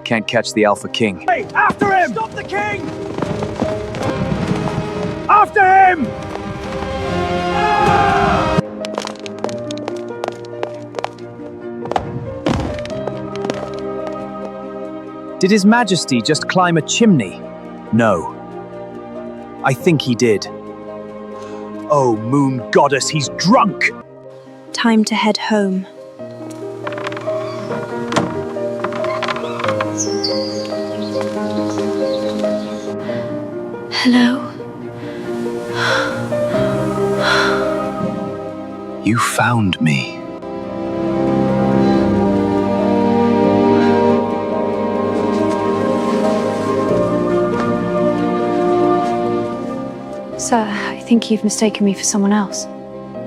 Can't catch the Alpha King. Hey, after him! Stop the king! After him! Did His Majesty just climb a chimney? No. I think he did. Oh, moon goddess, he's drunk! Time to head home. Hello? You found me. Sir, I think you've mistaken me for someone else.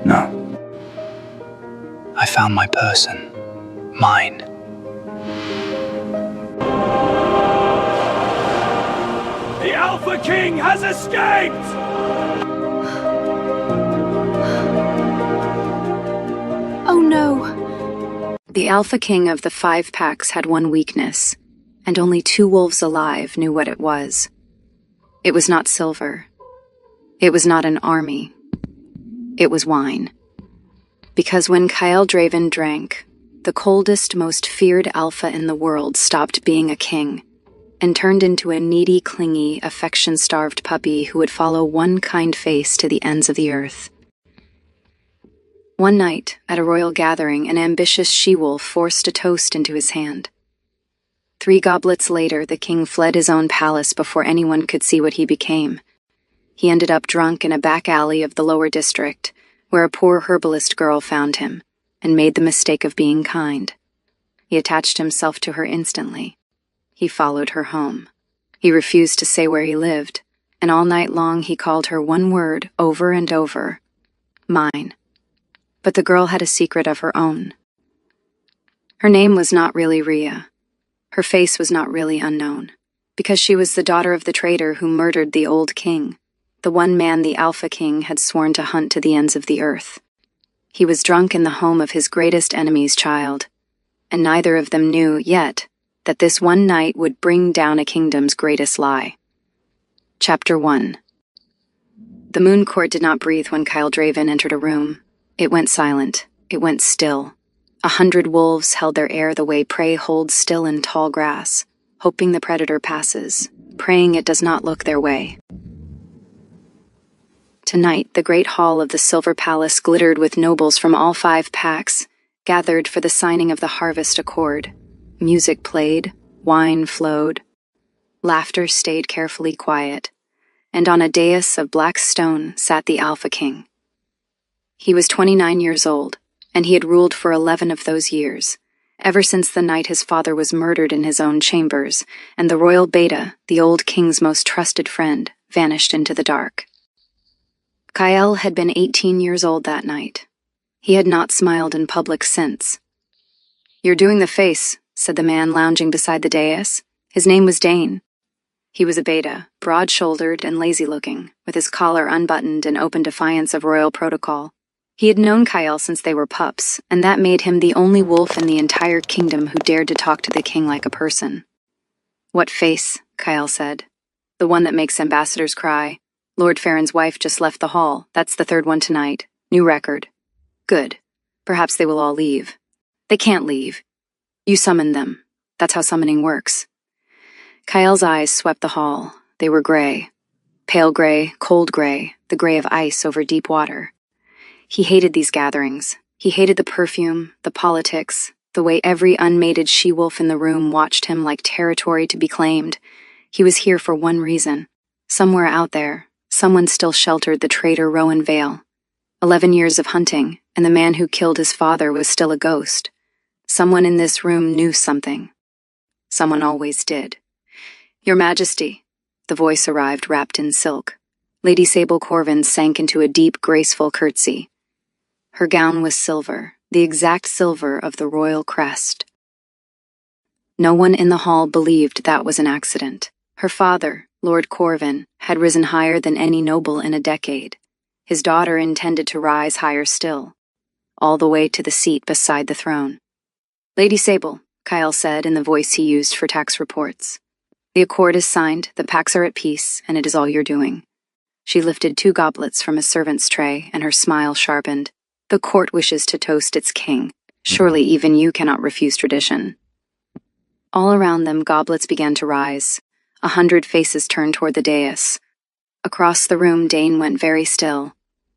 No. I found my person. Mine. The Alpha King has escaped! Oh no! The Alpha King of the 5 packs had one weakness, and only 2 wolves alive knew what it was. It was not silver. It was not an army. It was wine. Because when Kyle Draven drank, the coldest, most feared alpha in the world stopped being a king and turned into a needy, clingy, affection-starved puppy who would follow one kind face to the ends of the earth. One night, at a royal gathering, an ambitious she-wolf forced a toast into his hand. 3 goblets later, the king fled his own palace before anyone could see what he became. He ended up drunk in a back alley of the lower district, where a poor herbalist girl found him, and made the mistake of being kind. He attached himself to her instantly. He followed her home. He refused to say where he lived, and all night long he called her one word over and over: mine. But the girl had a secret of her own. Her name was not really Rhea. Her face was not really unknown, because she was the daughter of the traitor who murdered the old king, the one man the Alpha King had sworn to hunt to the ends of the earth. He was drunk in the home of his greatest enemy's child, and neither of them knew yet that this one night would bring down a kingdom's greatest lie. Chapter 1. The Moon Court did not breathe when Kyle Draven entered a room. It went silent. It went still. 100 wolves held their air the way prey holds still in tall grass, hoping the predator passes, praying it does not look their way. Tonight, the great hall of the Silver Palace glittered with nobles from all 5 packs, gathered for the signing of the Harvest Accord. Music played, wine flowed. Laughter stayed carefully quiet, and on a dais of black stone sat the Alpha King. He was 29 years old, and he had ruled for 11 of those years, ever since the night his father was murdered in his own chambers, and the royal beta, the old king's most trusted friend, vanished into the dark. Kyle had been 18 years old that night. He had not smiled in public since. "You're doing the face," said the man lounging beside the dais. His name was Dane. He was a beta, broad-shouldered and lazy-looking, with his collar unbuttoned in open defiance of royal protocol. He had known Kyle since they were pups, and that made him the only wolf in the entire kingdom who dared to talk to the king like a person. "What face?" Kyle said. "The one that makes ambassadors cry. Lord Farron's wife just left the hall. That's the 3rd one tonight. New record." "Good. Perhaps they will all leave." "They can't leave. You summoned them. That's how summoning works." Kyle's eyes swept the hall. They were gray. Pale gray, cold gray, the gray of ice over deep water. He hated these gatherings. He hated the perfume, the politics, the way every unmated she-wolf in the room watched him like territory to be claimed. He was here for one reason. Somewhere out there, someone still sheltered the traitor Rowan Vale. 11 years of hunting, and the man who killed his father was still a ghost. Someone in this room knew something. Someone always did. "Your Majesty." The voice arrived wrapped in silk. Lady Sable Corvin sank into a deep, graceful curtsy. Her gown was silver, the exact silver of the royal crest. No one in the hall believed that was an accident. Her father, Lord Corvin, had risen higher than any noble in a decade. His daughter intended to rise higher still, all the way to the seat beside the throne. "Lady Sable, Kyle said in the voice he used for tax reports. The accord is signed, the packs are at peace, and it is all you're doing. She lifted 2 goblets from a servant's tray, and her smile sharpened. The court wishes to toast its king. Surely even you cannot refuse tradition. All around them, goblets began to rise. 100 faces turned toward the dais. Across the room, Dane went very still.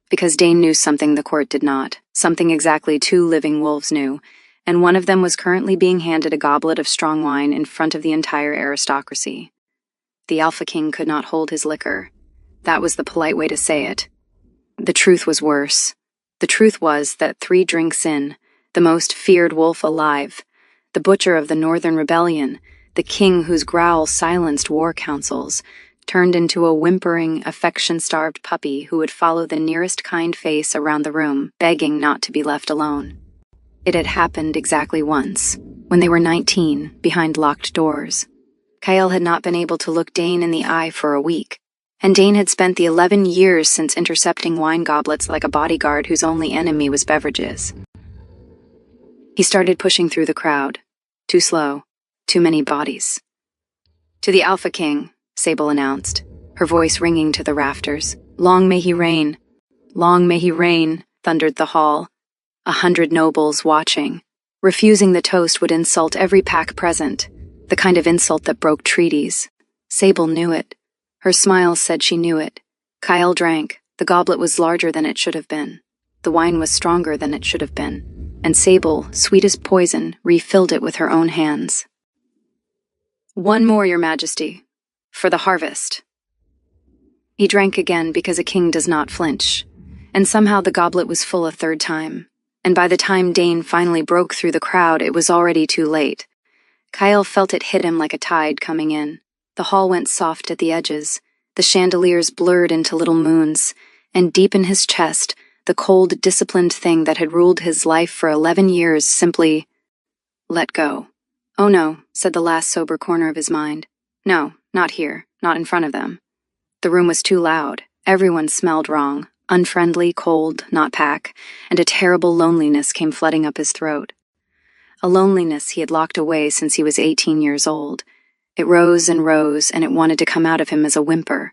Because Dane knew something the court did not, something exactly 2 living wolves knew, and one of them was currently being handed a goblet of strong wine in front of the entire aristocracy. The Alpha King could not hold his liquor. That was the polite way to say it. The truth was worse. The truth was that 3 drinks in, the most feared wolf alive, the butcher of the Northern Rebellion, the king whose growl silenced war councils, turned into a whimpering, affection-starved puppy who would follow the nearest kind face around the room, begging not to be left alone. It had happened exactly once, when they were 19, behind locked doors. Kyle had not been able to look Dane in the eye for a week, and Dane had spent the 11 years since intercepting wine goblets like a bodyguard whose only enemy was beverages. He started pushing through the crowd. Too slow. Too many bodies. "To the Alpha King," Sable announced, her voice ringing to the rafters. "Long may he reign. Long may he reign," thundered the hall. 100 nobles watching. Refusing the toast would insult every pack present, the kind of insult that broke treaties. Sable knew it. Her smile said she knew it. Kyle drank. The goblet was larger than it should have been. The wine was stronger than it should have been. And Sable, sweet as poison, refilled it with her own hands. "One more, Your Majesty. For the harvest." He drank again because a king does not flinch. And somehow the goblet was full a 3rd time. And by the time Dane finally broke through the crowd, it was already too late. Kyle felt it hit him like a tide coming in. The hall went soft at the edges. The chandeliers blurred into little moons. And deep in his chest, the cold, disciplined thing that had ruled his life for 11 years simply let go. "Oh no," said the last sober corner of his mind. "No, not here, not in front of them." The room was too loud. Everyone smelled wrong. Unfriendly, cold, not pack, and a terrible loneliness came flooding up his throat. A loneliness he had locked away since he was 18 years old. It rose, and it wanted to come out of him as a whimper.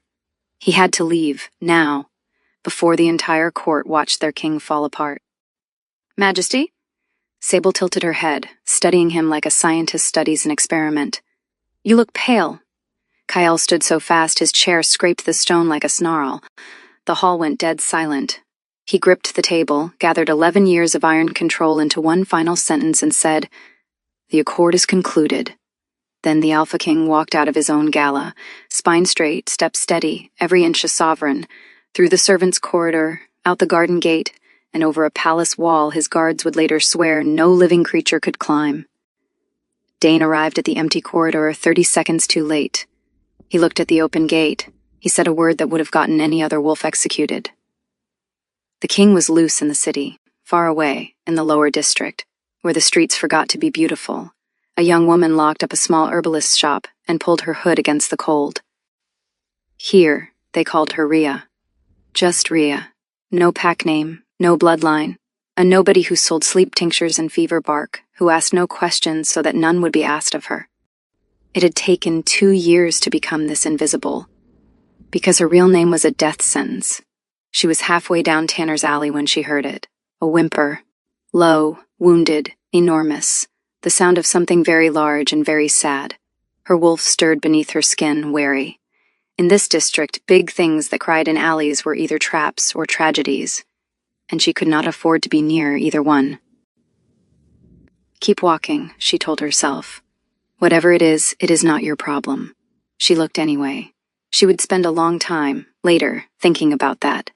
He had to leave, now, before the entire court watched their king fall apart. "Majesty?" Sable tilted her head, studying him like a scientist studies an experiment. "You look pale." Kyle stood so fast his chair scraped the stone like a snarl. The hall went dead silent. He gripped the table, gathered 11 years of iron control into one final sentence and said, "The accord is concluded." Then the Alpha King walked out of his own gala, spine straight, step steady, every inch a sovereign, through the servants' corridor, out the garden gate, and over a palace wall his guards would later swear no living creature could climb. Dane arrived at the empty corridor 30 seconds too late. He looked at the open gate. He said a word that would have gotten any other wolf executed. The king was loose in the city, far away, in the lower district, where the streets forgot to be beautiful. A young woman locked up a small herbalist's shop and pulled her hood against the cold. Here, they called her Rhea. Just Rhea. No pack name, no bloodline. A nobody who sold sleep tinctures and fever bark, who asked no questions so that none would be asked of her. It had taken 2 years to become this invisible, because her real name was a death sentence. She was halfway down Tanner's Alley when she heard it. A whimper. Low, wounded, enormous. The sound of something very large and very sad. Her wolf stirred beneath her skin, wary. In this district, big things that cried in alleys were either traps or tragedies, and she could not afford to be near either one. "Keep walking," she told herself. "Whatever it is not your problem." She looked anyway. She would spend a long time, later, thinking about that.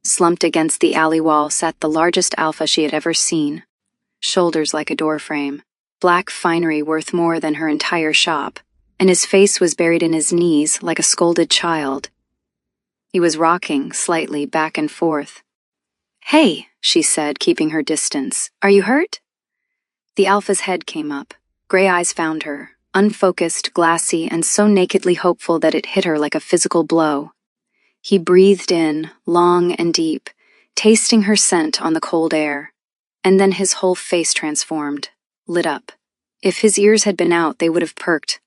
Slumped against the alley wall sat the largest alpha she had ever seen. Shoulders like a doorframe, black finery worth more than her entire shop, and his face was buried in his knees like a scolded child. He was rocking slightly back and forth. "Hey," she said, keeping her distance. "Are you hurt?" The alpha's head came up. Gray eyes found her, unfocused, glassy, and so nakedly hopeful that it hit her like a physical blow. He breathed in, long and deep, tasting her scent on the cold air, and then his whole face transformed, lit up. If his ears had been out, they would have perked.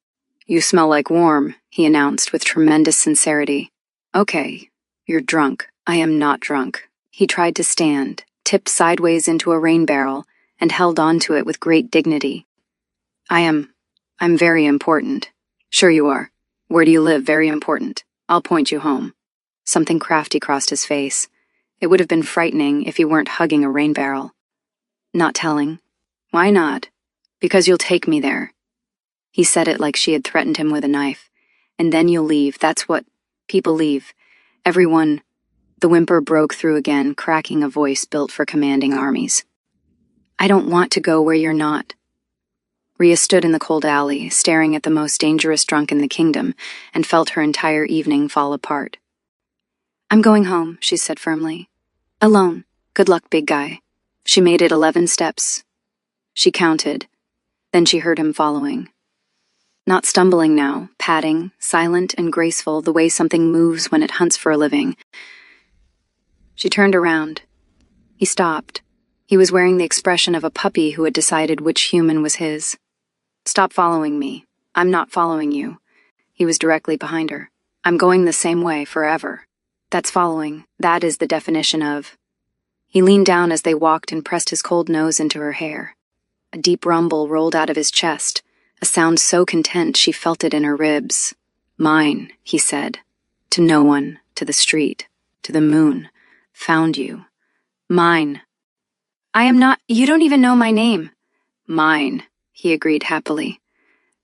"You smell like warm," he announced with tremendous sincerity. "Okay, you're drunk. I am not drunk." He tried to stand, tipped sideways into a rain barrel, and held on to it with great dignity. I'm very important." "Sure you are. Where do you live? Very important. I'll point you home." Something crafty crossed his face. It would have been frightening if he weren't hugging a rain barrel. "Not telling." "Why not?" "Because you'll take me there." He said it like she had threatened him with a knife. "And then you'll leave. That's what people leave. Everyone." The whimper broke through again, cracking a voice built for commanding armies. "I don't want to go where you're not." Rhea stood in the cold alley, staring at the most dangerous drunk in the kingdom, and felt her entire evening fall apart. "I'm going home," she said firmly. "Alone. Good luck, big guy." She made it 11 steps. She counted. Then she heard him following. Not stumbling now, padding, silent and graceful the way something moves when it hunts for a living. She turned around. He stopped. He was wearing the expression of a puppy who had decided which human was his. "Stop following me. I'm not following you." He was directly behind her. "I'm going the same way forever." "That's following. That is the definition of." He leaned down as they walked and pressed his cold nose into her hair. A deep rumble rolled out of his chest, a sound so content she felt it in her ribs. "Mine," he said. "To no one, to the street, to the moon. Found you. Mine." "I am not— You don't even know my name." "Mine," he agreed happily.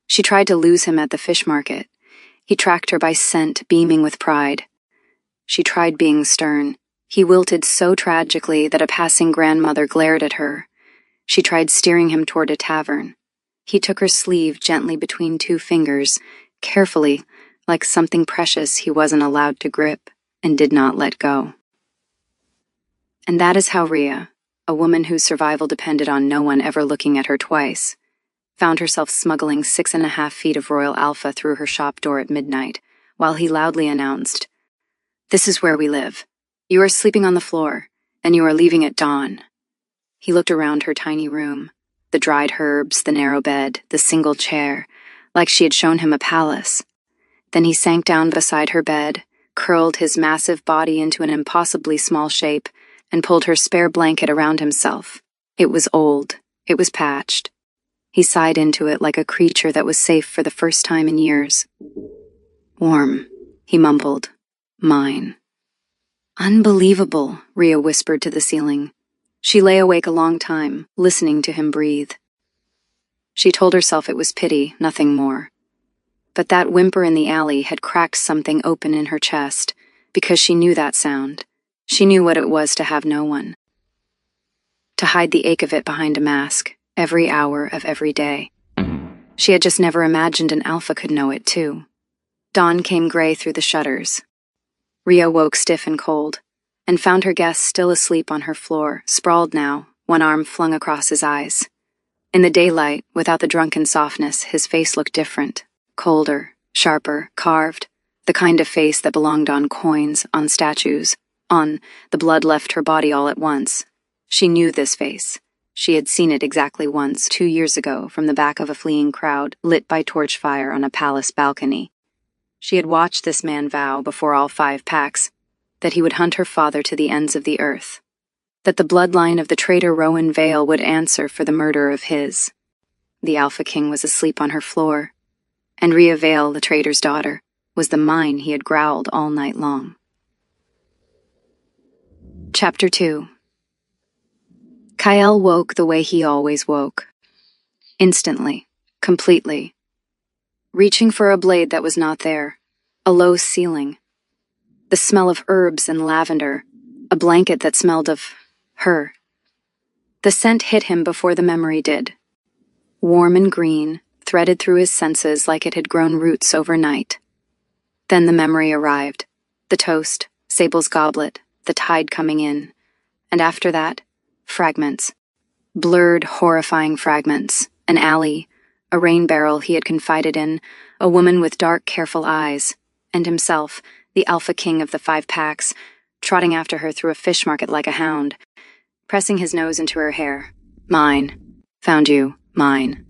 She tried to lose him at the fish market. He tracked her by scent, beaming with pride. She tried being stern. He wilted so tragically that a passing grandmother glared at her. She tried steering him toward a tavern. He took her sleeve gently between 2 fingers, carefully, like something precious he wasn't allowed to grip, and did not let go. And that is how Rhea, a woman whose survival depended on no one ever looking at her twice, found herself smuggling 6.5 feet of Royal Alpha through her shop door at midnight, while he loudly announced, "This is where we live. You are sleeping on the floor, and you are leaving at dawn." He looked around her tiny room, the dried herbs, the narrow bed, the single chair, like she had shown him a palace. Then he sank down beside her bed, curled his massive body into an impossibly small shape, and pulled her spare blanket around himself. It was old. It was patched. He sighed into it like a creature that was safe for the first time in years. "Warm," he mumbled. "Mine." "Unbelievable," Rhea whispered to the ceiling. She lay awake a long time, listening to him breathe. She told herself it was pity, nothing more. But that whimper in the alley had cracked something open in her chest, because she knew that sound. She knew what it was to have no one. To hide the ache of it behind a mask, every hour of every day. She had just never imagined an alpha could know it, too. Dawn came gray through the shutters. Rhea woke stiff and cold, and found her guest still asleep on her floor, sprawled now, one arm flung across his eyes. In the daylight, without the drunken softness, his face looked different, colder, sharper, carved, the kind of face that belonged on coins, on statues, on the blood left her body all at once. She knew this face. She had seen it exactly once, 2 years ago, from the back of a fleeing crowd, lit by torch fire on a palace balcony. She had watched this man vow, before all 5 packs, that he would hunt her father to the ends of the earth, that the bloodline of the traitor Rowan Vale would answer for the murder of his. The Alpha King was asleep on her floor, and Rhea Vale, the traitor's daughter, was the mine he had growled all night long. Chapter 2. Kyle woke the way he always woke. Instantly, completely. Reaching for a blade that was not there, a low ceiling, the smell of herbs and lavender, a blanket that smelled of her. The scent hit him before the memory did. Warm and green, threaded through his senses like it had grown roots overnight. Then the memory arrived. The toast, Sable's goblet, the tide coming in. And after that, fragments. Blurred, horrifying fragments. An alley, a rain barrel he had confided in, a woman with dark, careful eyes, and himself, the Alpha King of the 5 packs, trotting after her through a fish market like a hound, pressing his nose into her hair. "Mine. Found you. Mine."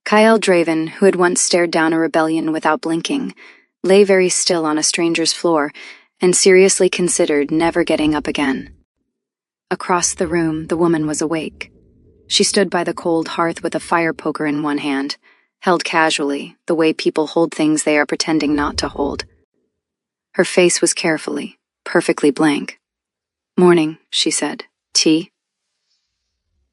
Kyle Draven, who had once stared down a rebellion without blinking, lay very still on a stranger's floor and seriously considered never getting up again. Across the room, the woman was awake. She stood by the cold hearth with a fire poker in one hand, held casually, the way people hold things they are pretending not to hold. Her face was carefully, perfectly blank. "Morning," she said. "Tea?"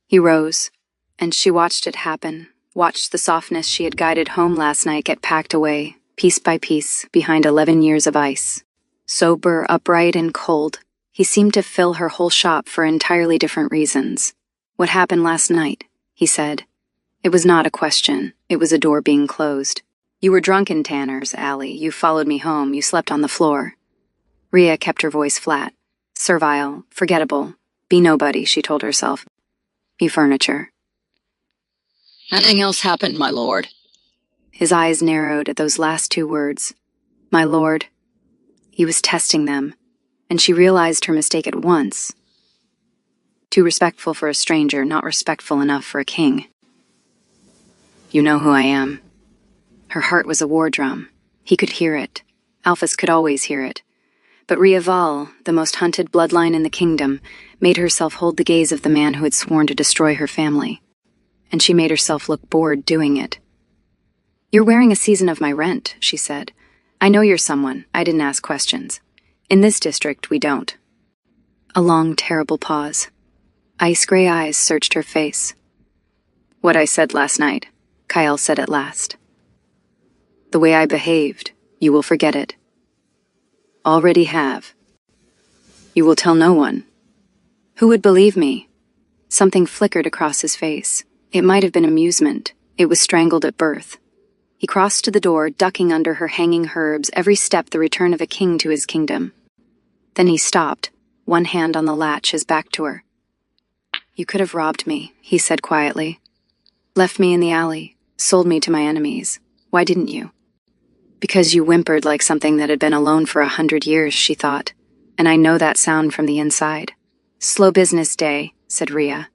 He rose, and she watched it happen, watched the softness she had guided home last night get packed away, piece by piece, behind 11 years of ice. Sober, upright, and cold, he seemed to fill her whole shop for entirely different reasons. "What happened last night?" he said. It was not a question, it was a door being closed. "You were drunk in Tanner's, Allie. You followed me home, you slept on the floor." Rhea kept her voice flat. Servile, forgettable, be nobody, she told herself. Be furniture. "Nothing else happened, my lord." His eyes narrowed at those last two words. My lord. He was testing them, and she realized her mistake at once. Too respectful for a stranger, not respectful enough for a king. "You know who I am." Her heart was a war drum. He could hear it. Alphys could always hear it. But Rhea Val, the most hunted bloodline in the kingdom, made herself hold the gaze of the man who had sworn to destroy her family. And she made herself look bored doing it. "You're wearing a season of my rent," she said. "I know you're someone. I didn't ask questions. In this district, we don't." A long, terrible pause. Ice-gray eyes searched her face. "What I said last night," Kyle said at last. "The way I behaved, you will forget it. Already have. You will tell no one. Who would believe me?" Something flickered across his face. It might have been amusement. It was strangled at birth. He crossed to the door, ducking under her hanging herbs, every step the return of a king to his kingdom. Then he stopped, one hand on the latch, his back to her. "You could have robbed me," he said quietly. "Left me in the alley, sold me to my enemies. Why didn't you?" "Because you whimpered like something that had been alone for 100 years, she thought. And I know that sound from the inside. "Slow business day," said Rhea.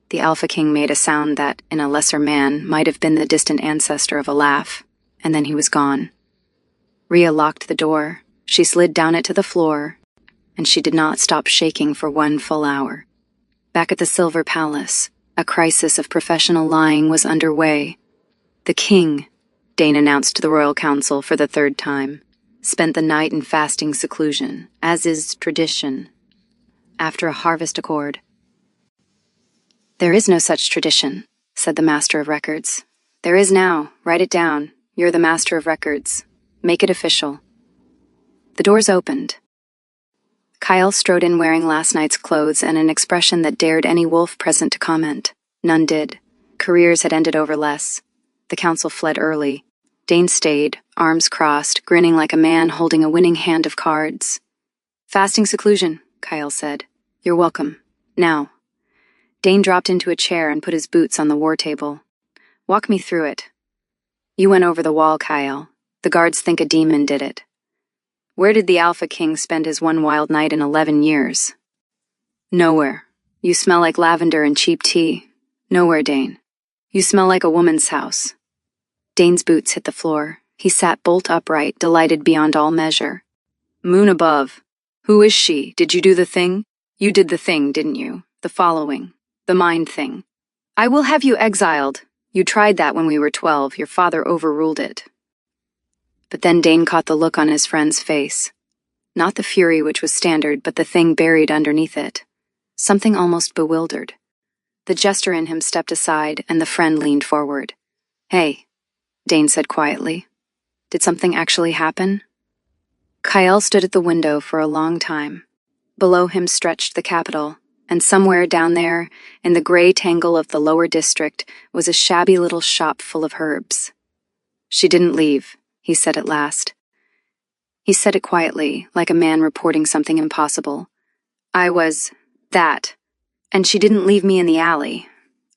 The Alpha King made a sound that, in a lesser man, might have been the distant ancestor of a laugh, and then he was gone. Rhea locked the door. She slid down it to the floor, and she did not stop shaking for 1 full hour. Back at the Silver Palace, a crisis of professional lying was underway. The king, Dane announced to the Royal Council for the 3rd time, spent the night in fasting seclusion, as is tradition, after a harvest accord. "There is no such tradition," said the Master of Records. "There is now. Write it down. You're the Master of Records. Make it official." The doors opened. Kyle strode in wearing last night's clothes and an expression that dared any wolf present to comment. None did. Careers had ended over less. The council fled early. Dane stayed, arms crossed, grinning like a man holding a winning hand of cards. "Fasting seclusion," Kyle said. "You're welcome. Now." Dane dropped into a chair and put his boots on the war table. "Walk me through it." "You went over the wall, Kyle. The guards think a demon did it." "Where did the Alpha King spend his one wild night in 11 years?" "Nowhere. You smell like lavender and cheap tea." "Nowhere, Dane. You smell like a woman's house." Dane's boots hit the floor. He sat bolt upright, delighted beyond all measure. "Moon above. Who is she? Did you do the thing? You did the thing, didn't you? The following. The mind thing. I will have you exiled. You tried that when we were 12. Your father overruled it." But then Dane caught the look on his friend's face. Not the fury which was standard, but the thing buried underneath it. Something almost bewildered. The jester in him stepped aside, and the friend leaned forward. "Hey," Dane said quietly. "Did something actually happen?" Kyle stood at the window for a long time. Below him stretched the capital, and somewhere down there, in the gray tangle of the lower district, was a shabby little shop full of herbs. "She didn't leave," he said at last. He said it quietly, like a man reporting something impossible. "I was that, and she didn't leave me in the alley."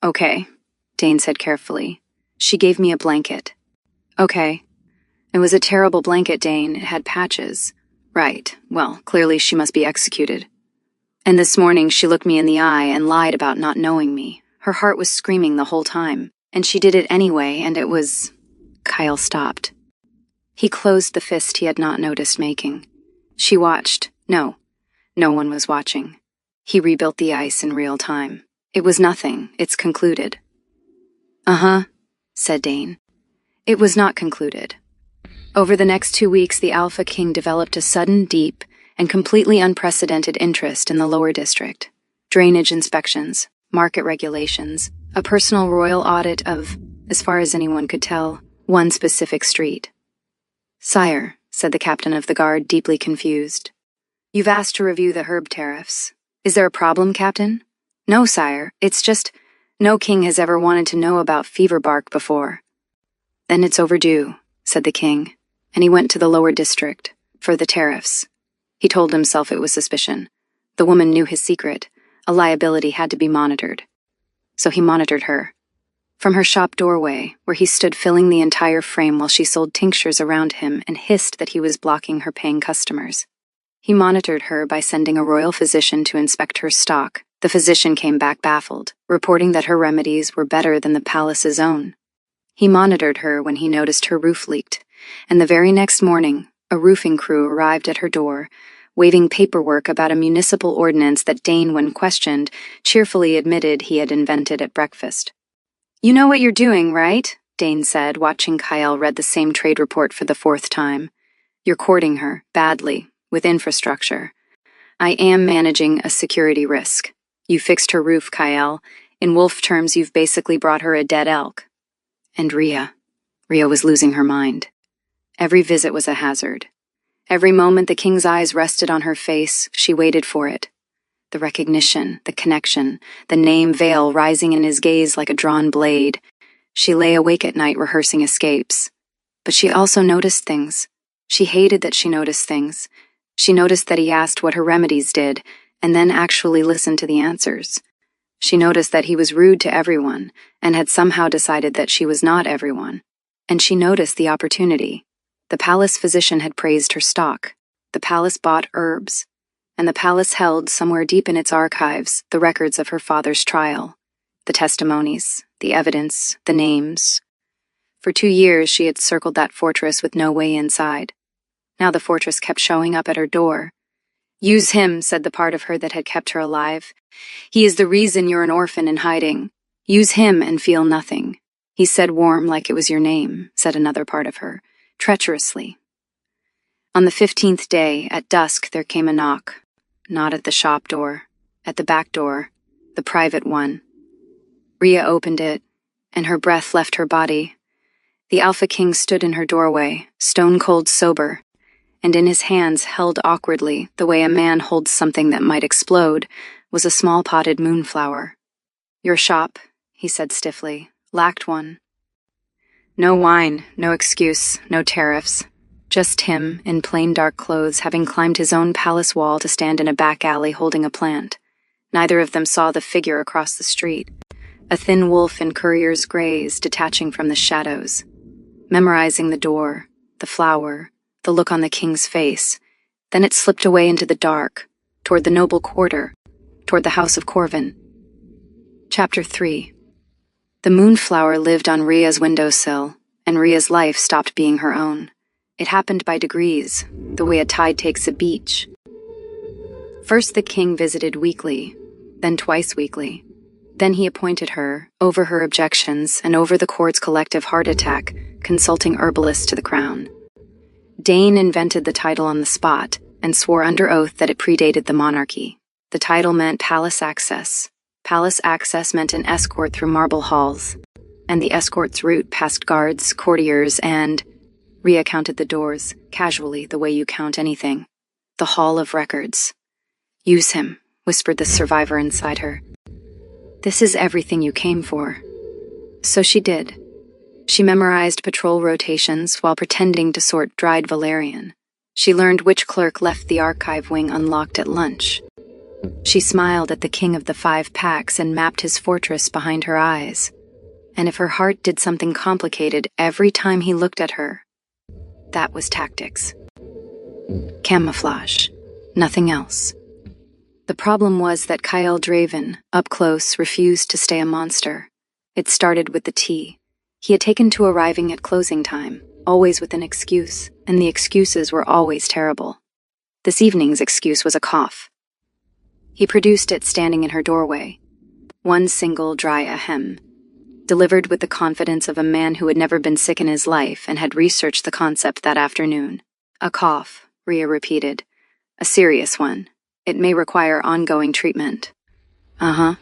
"Okay," Dane said carefully. "She gave me a blanket." "Okay. It was a terrible blanket, Dane. It had patches." "Right. Well, clearly she must be executed." "And this morning she looked me in the eye and lied about not knowing me. Her heart was screaming the whole time. And she did it anyway, and it was... Kyle stopped. He closed the fist he had not noticed making. She watched. No one was watching. He rebuilt the ice in real time. It was nothing. It's concluded. Uh-huh, said Dane. It was not concluded. Over the next 2 weeks, the Alpha King developed a sudden, deep, and completely unprecedented interest in the lower district. Drainage inspections, market regulations, a personal royal audit of, as far as anyone could tell, one specific street. Sire, said the captain of the guard, deeply confused. You've asked to review the herb tariffs. Is there a problem, Captain? No, sire, it's just, no king has ever wanted to know about fever bark before. Then it's overdue, said the king, and he went to the lower district, for the tariffs. He told himself it was suspicion. The woman knew his secret. A liability had to be monitored. So he monitored her. From her shop doorway, where he stood filling the entire frame while she sold tinctures around him and hissed that he was blocking her paying customers. He monitored her by sending a royal physician to inspect her stock. The physician came back baffled, reporting that her remedies were better than the palace's own. He monitored her when he noticed her roof leaked, and the very next morning, a roofing crew arrived at her door, waving paperwork about a municipal ordinance that Dane, when questioned, cheerfully admitted he had invented at breakfast. You know what you're doing, right? Dane said, watching Kyle read the same trade report for the 4th time. You're courting her, badly, with infrastructure. I am managing a security risk. You fixed her roof, Kyle. In wolf terms, you've basically brought her a dead elk. And Rhea was losing her mind. Every visit was a hazard. Every moment the king's eyes rested on her face, she waited for it. The recognition, the connection, the name veil rising in his gaze like a drawn blade. She lay awake at night rehearsing escapes. But she also noticed things. She hated that she noticed things. She noticed that he asked what her remedies did, and then actually listened to the answers. She noticed that he was rude to everyone, and had somehow decided that she was not everyone. And she noticed the opportunity. The palace physician had praised her stock. The palace bought herbs. And the palace held, somewhere deep in its archives, the records of her father's trial. The testimonies, the evidence, the names. For 2 years she had circled that fortress with no way inside. Now the fortress kept showing up at her door. Use him, said the part of her that had kept her alive. He is the reason you're an orphan in hiding. Use him and feel nothing. He said warm like it was your name, said another part of her, treacherously. On the 15th day, at dusk, there came a knock. Not at the shop door, at the back door, the private one. Rhea opened it, and her breath left her body. The Alpha King stood in her doorway, stone-cold sober, and in his hands, held awkwardly, the way a man holds something that might explode, was a small potted moonflower. Your shop, he said stiffly, lacked one. No wine, no excuse, no tariffs. Just him, in plain dark clothes, having climbed his own palace wall to stand in a back alley holding a plant. Neither of them saw the figure across the street, a thin wolf in courier's grays detaching from the shadows. Memorizing the door, the flower, the look on the king's face. Then it slipped away into the dark, toward the noble quarter, toward the house of Corvin. Chapter 3. The moonflower lived on Rhea's windowsill, and Rhea's life stopped being her own. It happened by degrees, the way a tide takes a beach. First the king visited weekly, then twice weekly. Then he appointed her, over her objections and over the court's collective heart attack, consulting herbalists to the crown. Dane invented the title on the spot and swore under oath that it predated the monarchy. The title meant palace access. Palace access meant an escort through marble halls, and the escort's route past guards, courtiers, and... Rhea counted the doors, casually, the way you count anything. The Hall of Records. Use him, whispered the survivor inside her. This is everything you came for. So she did. She memorized patrol rotations while pretending to sort dried valerian. She learned which clerk left the archive wing unlocked at lunch. She smiled at the king of the 5 packs and mapped his fortress behind her eyes. And if her heart did something complicated every time he looked at her, that was tactics. Camouflage. Nothing else. The problem was that Kyle Draven, up close, refused to stay a monster. It started with the tea. He had taken to arriving at closing time, always with an excuse, and the excuses were always terrible. This evening's excuse was a cough. He produced it standing in her doorway. One single dry ahem, delivered with the confidence of a man who had never been sick in his life and had researched the concept that afternoon. A cough, Rhea repeated. A serious one. It may require ongoing treatment. Uh-huh.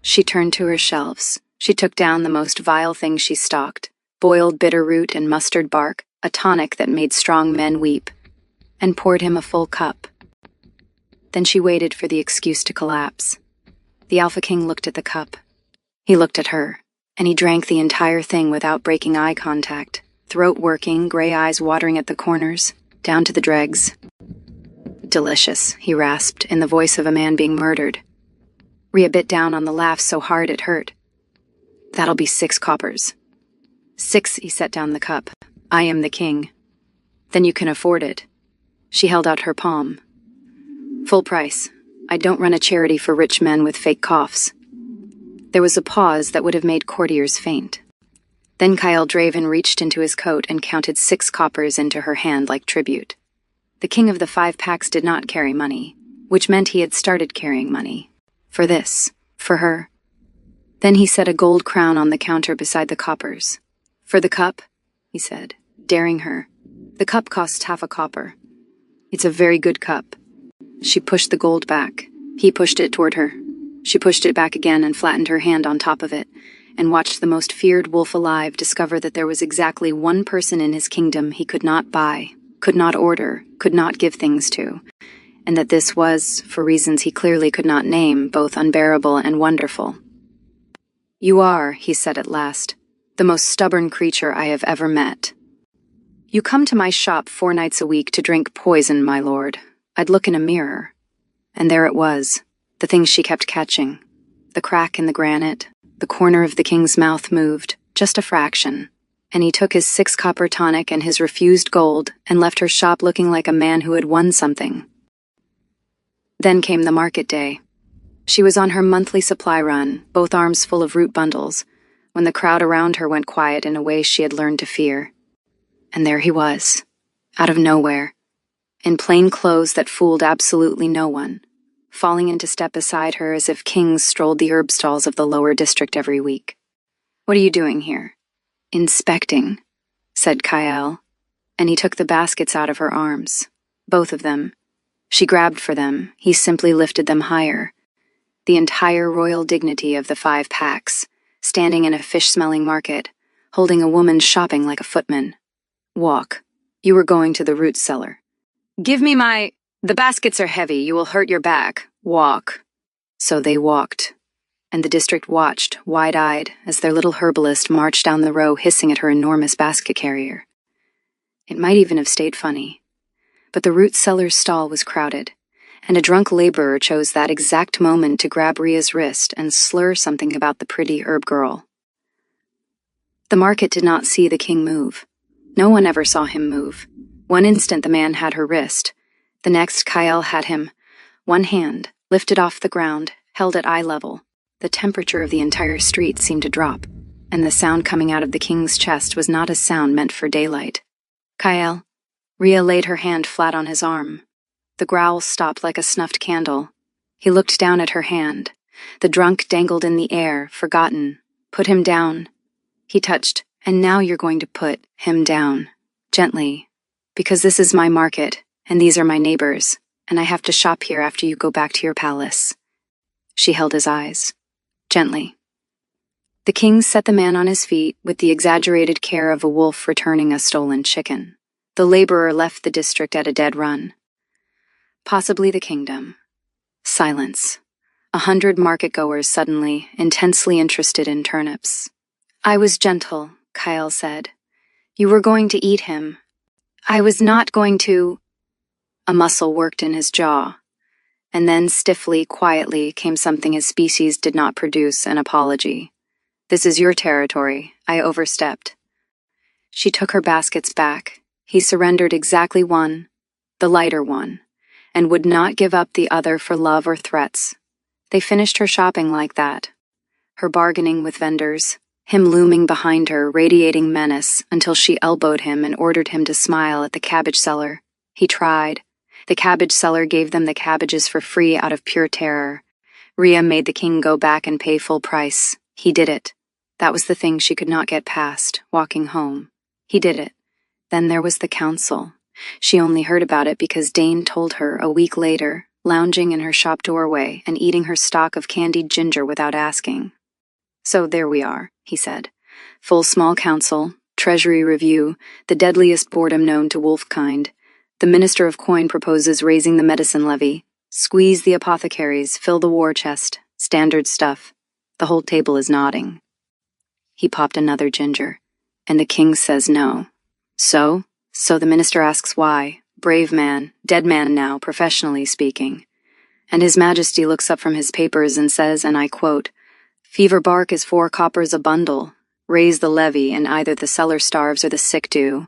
She turned to her shelves. She took down the most vile things she stocked, boiled bitter root and mustard bark, a tonic that made strong men weep, and poured him a full cup. Then she waited for the excuse to collapse. The Alpha King looked at the cup. He looked at her, and he drank the entire thing without breaking eye contact, throat working, gray eyes watering at the corners, down to the dregs. Delicious, he rasped, in the voice of a man being murdered. Rhea bit down on the laugh so hard it hurt. That'll be 6 coppers. 6, he set down the cup. I am the king. Then you can afford it. She held out her palm. Full price. I don't run a charity for rich men with fake coughs. There was a pause that would have made courtiers faint. Then Kyle Draven reached into his coat and counted 6 coppers into her hand like tribute. The king of the 5 packs did not carry money, which meant he had started carrying money. For this. For her. Then he set a gold crown on the counter beside the coppers. For the cup, he said, daring her. The cup costs half a copper. It's a very good cup. She pushed the gold back. He pushed it toward her. She pushed it back again and flattened her hand on top of it, and watched the most feared wolf alive discover that there was exactly one person in his kingdom he could not buy, could not order, could not give things to, and that this was, for reasons he clearly could not name, both unbearable and wonderful. You are, he said at last, the most stubborn creature I have ever met. You come to my shop 4 nights a week to drink poison, my lord. I'd look in a mirror. And there it was, the things she kept catching. The crack in the granite, the corner of the king's mouth moved, just a fraction. And he took his 6 copper tonic and his refused gold and left her shop looking like a man who had won something. Then came the market day. She was on her monthly supply run, both arms full of root bundles, when the crowd around her went quiet in a way she had learned to fear. And there he was, out of nowhere, in plain clothes that fooled absolutely no one, falling into step beside her as if kings strolled the herb stalls of the lower district every week. What are you doing here? Inspecting, said Kyle, and he took the baskets out of her arms, both of them. She grabbed for them, he simply lifted them higher. The entire royal dignity of the 5 packs, standing in a fish-smelling market, holding a woman shopping like a footman. Walk. You were going to the root cellar. Give me my... The baskets are heavy, you will hurt your back. Walk. So they walked. And the district watched, wide-eyed, as their little herbalist marched down the row hissing at her enormous basket carrier. It might even have stayed funny. But the root cellar's stall was crowded, and a drunk laborer chose that exact moment to grab Rhea's wrist and slur something about the pretty herb girl. The market did not see the king move. No one ever saw him move. One instant the man had her wrist. The next Kyle had him. One hand, lifted off the ground, held at eye level. The temperature of the entire street seemed to drop, and the sound coming out of the king's chest was not a sound meant for daylight. Kyle. Rhea laid her hand flat on his arm. The growl stopped like a snuffed candle. He looked down at her hand. The drunk dangled in the air, forgotten. Put him down. He touched, and now you're going to put him down. Gently. Because this is my market, and these are my neighbors, and I have to shop here after you go back to your palace. She held his eyes. Gently. The king set the man on his feet with the exaggerated care of a wolf returning a stolen chicken. The laborer left the district at a dead run. Possibly the kingdom. Silence. 100 market-goers suddenly, intensely interested in turnips. I was gentle, Kyle said. You were going to eat him. I was not going to... A muscle worked in his jaw. And then stiffly, quietly, came something his species did not produce, an apology. This is your territory. I overstepped. She took her baskets back. He surrendered exactly one, the lighter one, and would not give up the other for love or threats. They finished her shopping like that. her bargaining with vendors, him looming behind her, radiating menace, until she elbowed him and ordered him to smile at the cabbage seller. He tried. The cabbage seller gave them the cabbages for free out of pure terror. Rhea made the king go back and pay full price. He did it. That was the thing she could not get past, walking home. He did it. Then there was the council. She only heard about it because Dane told her a week later, lounging in her shop doorway and eating her stock of candied ginger without asking. So there we are, he said. Full small council, treasury review, the deadliest boredom known to wolfkind. The minister of coin proposes raising the medicine levy. Squeeze the apothecaries, fill the war chest. Standard stuff. The whole table is nodding. He popped another ginger, and the king says no. So the minister asks why. Brave man, dead man now, professionally speaking. And His Majesty looks up from his papers and says, and I quote, "Fever bark is 4 coppers a bundle. Raise the levy, and either the seller starves or the sick do.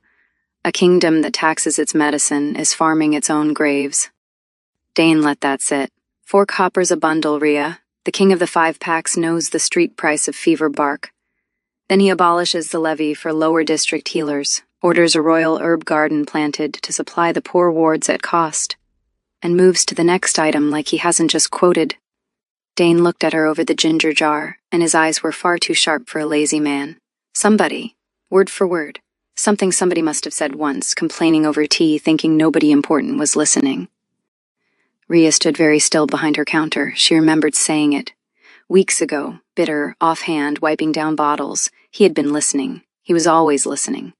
A kingdom that taxes its medicine is farming its own graves." Dane let that sit. 4 coppers a bundle, Rhea. The king of the 5 packs knows the street price of fever bark. Then he abolishes the levy for lower district healers, orders a royal herb garden planted to supply the poor wards at cost, and moves to the next item like he hasn't just quoted. Dane looked at her over the ginger jar, and his eyes were far too sharp for a lazy man. Somebody, word for word, something somebody must have said once, complaining over tea, thinking nobody important was listening. Rhea stood very still behind her counter. She remembered saying it. Weeks ago, bitter, offhand, wiping down bottles, he had been listening. He was always listening.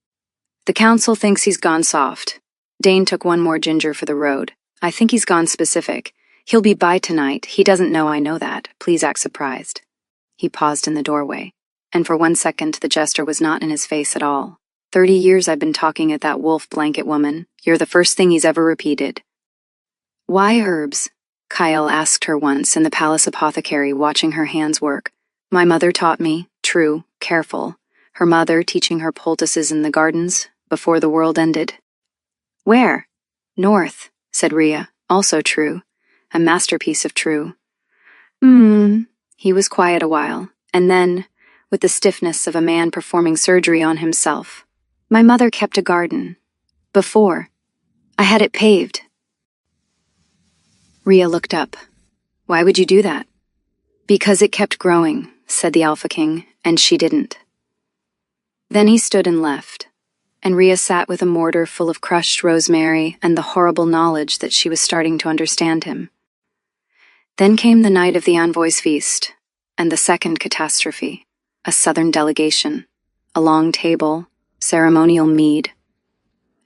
The council thinks he's gone soft. Dane took 1 more ginger for the road. I think he's gone specific. He'll be by tonight. He doesn't know I know that. Please act surprised. He paused in the doorway, and for 1 second the jester was not in his face at all. 30 years I've been talking at that wolf blanket woman. You're the first thing he's ever repeated. Why herbs? Kyle asked her once in the palace apothecary, watching her hands work. My mother taught me, true, careful. Her mother teaching her poultices in the gardens, before the world ended. Where? North, said Rhea, also true. A masterpiece of true. He was quiet a while, and then, with the stiffness of a man performing surgery on himself. My mother kept a garden. Before. I had it paved. Rhea looked up. Why would you do that? Because it kept growing, said the Alpha King, and she didn't. Then he stood and left, and Rhea sat with a mortar full of crushed rosemary and the horrible knowledge that she was starting to understand him. Then came the night of the envoy's feast, and the second catastrophe, a southern delegation, a long table, ceremonial mead,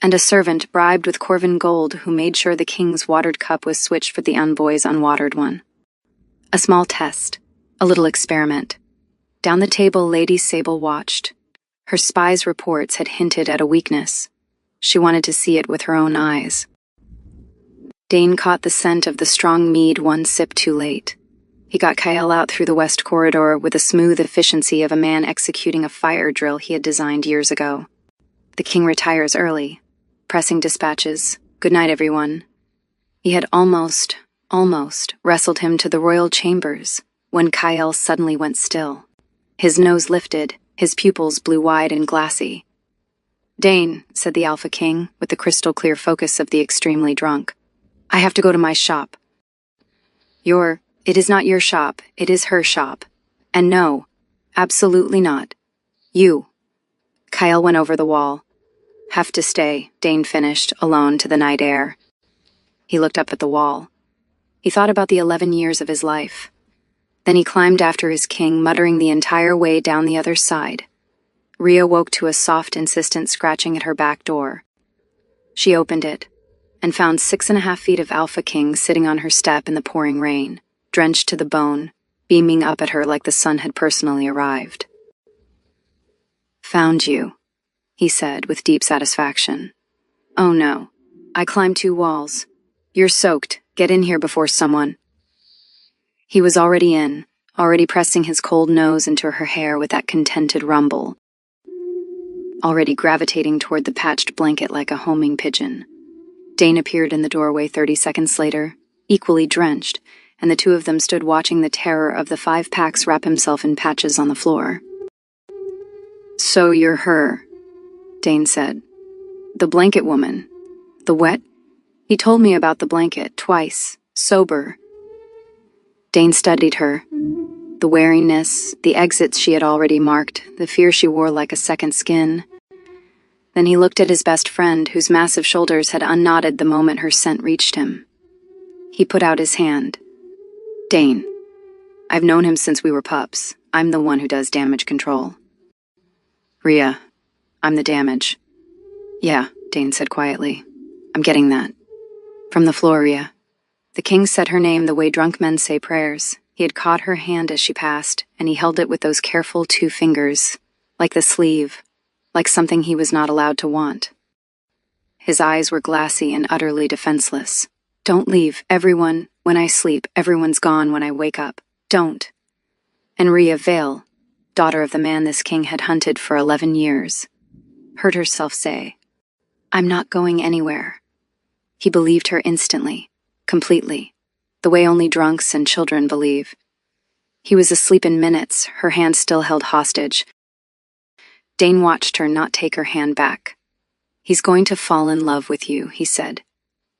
and a servant bribed with Corvin gold who made sure the king's watered cup was switched for the envoy's unwatered one. A small test, a little experiment. Down the table Lady Sable watched. Her spy's reports had hinted at a weakness. She wanted to see it with her own eyes. Dane caught the scent of the strong mead 1 sip too late. He got Kyle out through the west corridor with the smooth efficiency of a man executing a fire drill he had designed years ago. The king retires early, pressing dispatches. Good night, everyone. He had almost wrestled him to the royal chambers when Kyle suddenly went still. His nose lifted, his pupils blew wide and glassy. Dane, said the Alpha King, with the crystal-clear focus of the extremely drunk. I have to go to my shop. It is not your shop, it is her shop. And no, absolutely not. You. Kyle went over the wall. Have to stay, Dane finished, alone to the night air. He looked up at the wall. He thought about the 11 years of his life. Then he climbed after his king, muttering the entire way down the other side. Rhea woke to a soft, insistent scratching at her back door. She opened it, and found 6.5 feet of Alpha King sitting on her step in the pouring rain, drenched to the bone, beaming up at her like the sun had personally arrived. Found you, he said with deep satisfaction. Oh no, I climbed 2 walls. You're soaked, get in here before someone. He was already in, already pressing his cold nose into her hair with that contented rumble, already gravitating toward the patched blanket like a homing pigeon. Dane appeared in the doorway 30 seconds later, equally drenched, and the two of them stood watching the terror of the 5 packs wrap himself in patches on the floor. "So you're her," Dane said. "The blanket woman. The wet?" He told me about the blanket, twice, sober. Dane studied her. The wariness, the exits she had already marked, the fear she wore like a second skin. Then he looked at his best friend, whose massive shoulders had unknotted the moment her scent reached him. He put out his hand. "Dane, I've known him since we were pups. I'm the one who does damage control." "Rhea, I'm the damage." "Yeah," Dane said quietly. "I'm getting that." From the floor, Rhea. The king said her name the way drunk men say prayers. He had caught her hand as she passed, and he held it with those careful 2 fingers, like the sleeve, like something he was not allowed to want. His eyes were glassy and utterly defenseless. "Don't leave, everyone. When I sleep, everyone's gone when I wake up. Don't." And Rhea Vale, daughter of the man this king had hunted for 11 years, heard herself say, "I'm not going anywhere." He believed her instantly, completely, the way only drunks and children believe. He was asleep in minutes, her hand still held hostage. Dane watched her not take her hand back. "He's going to fall in love with you," he said.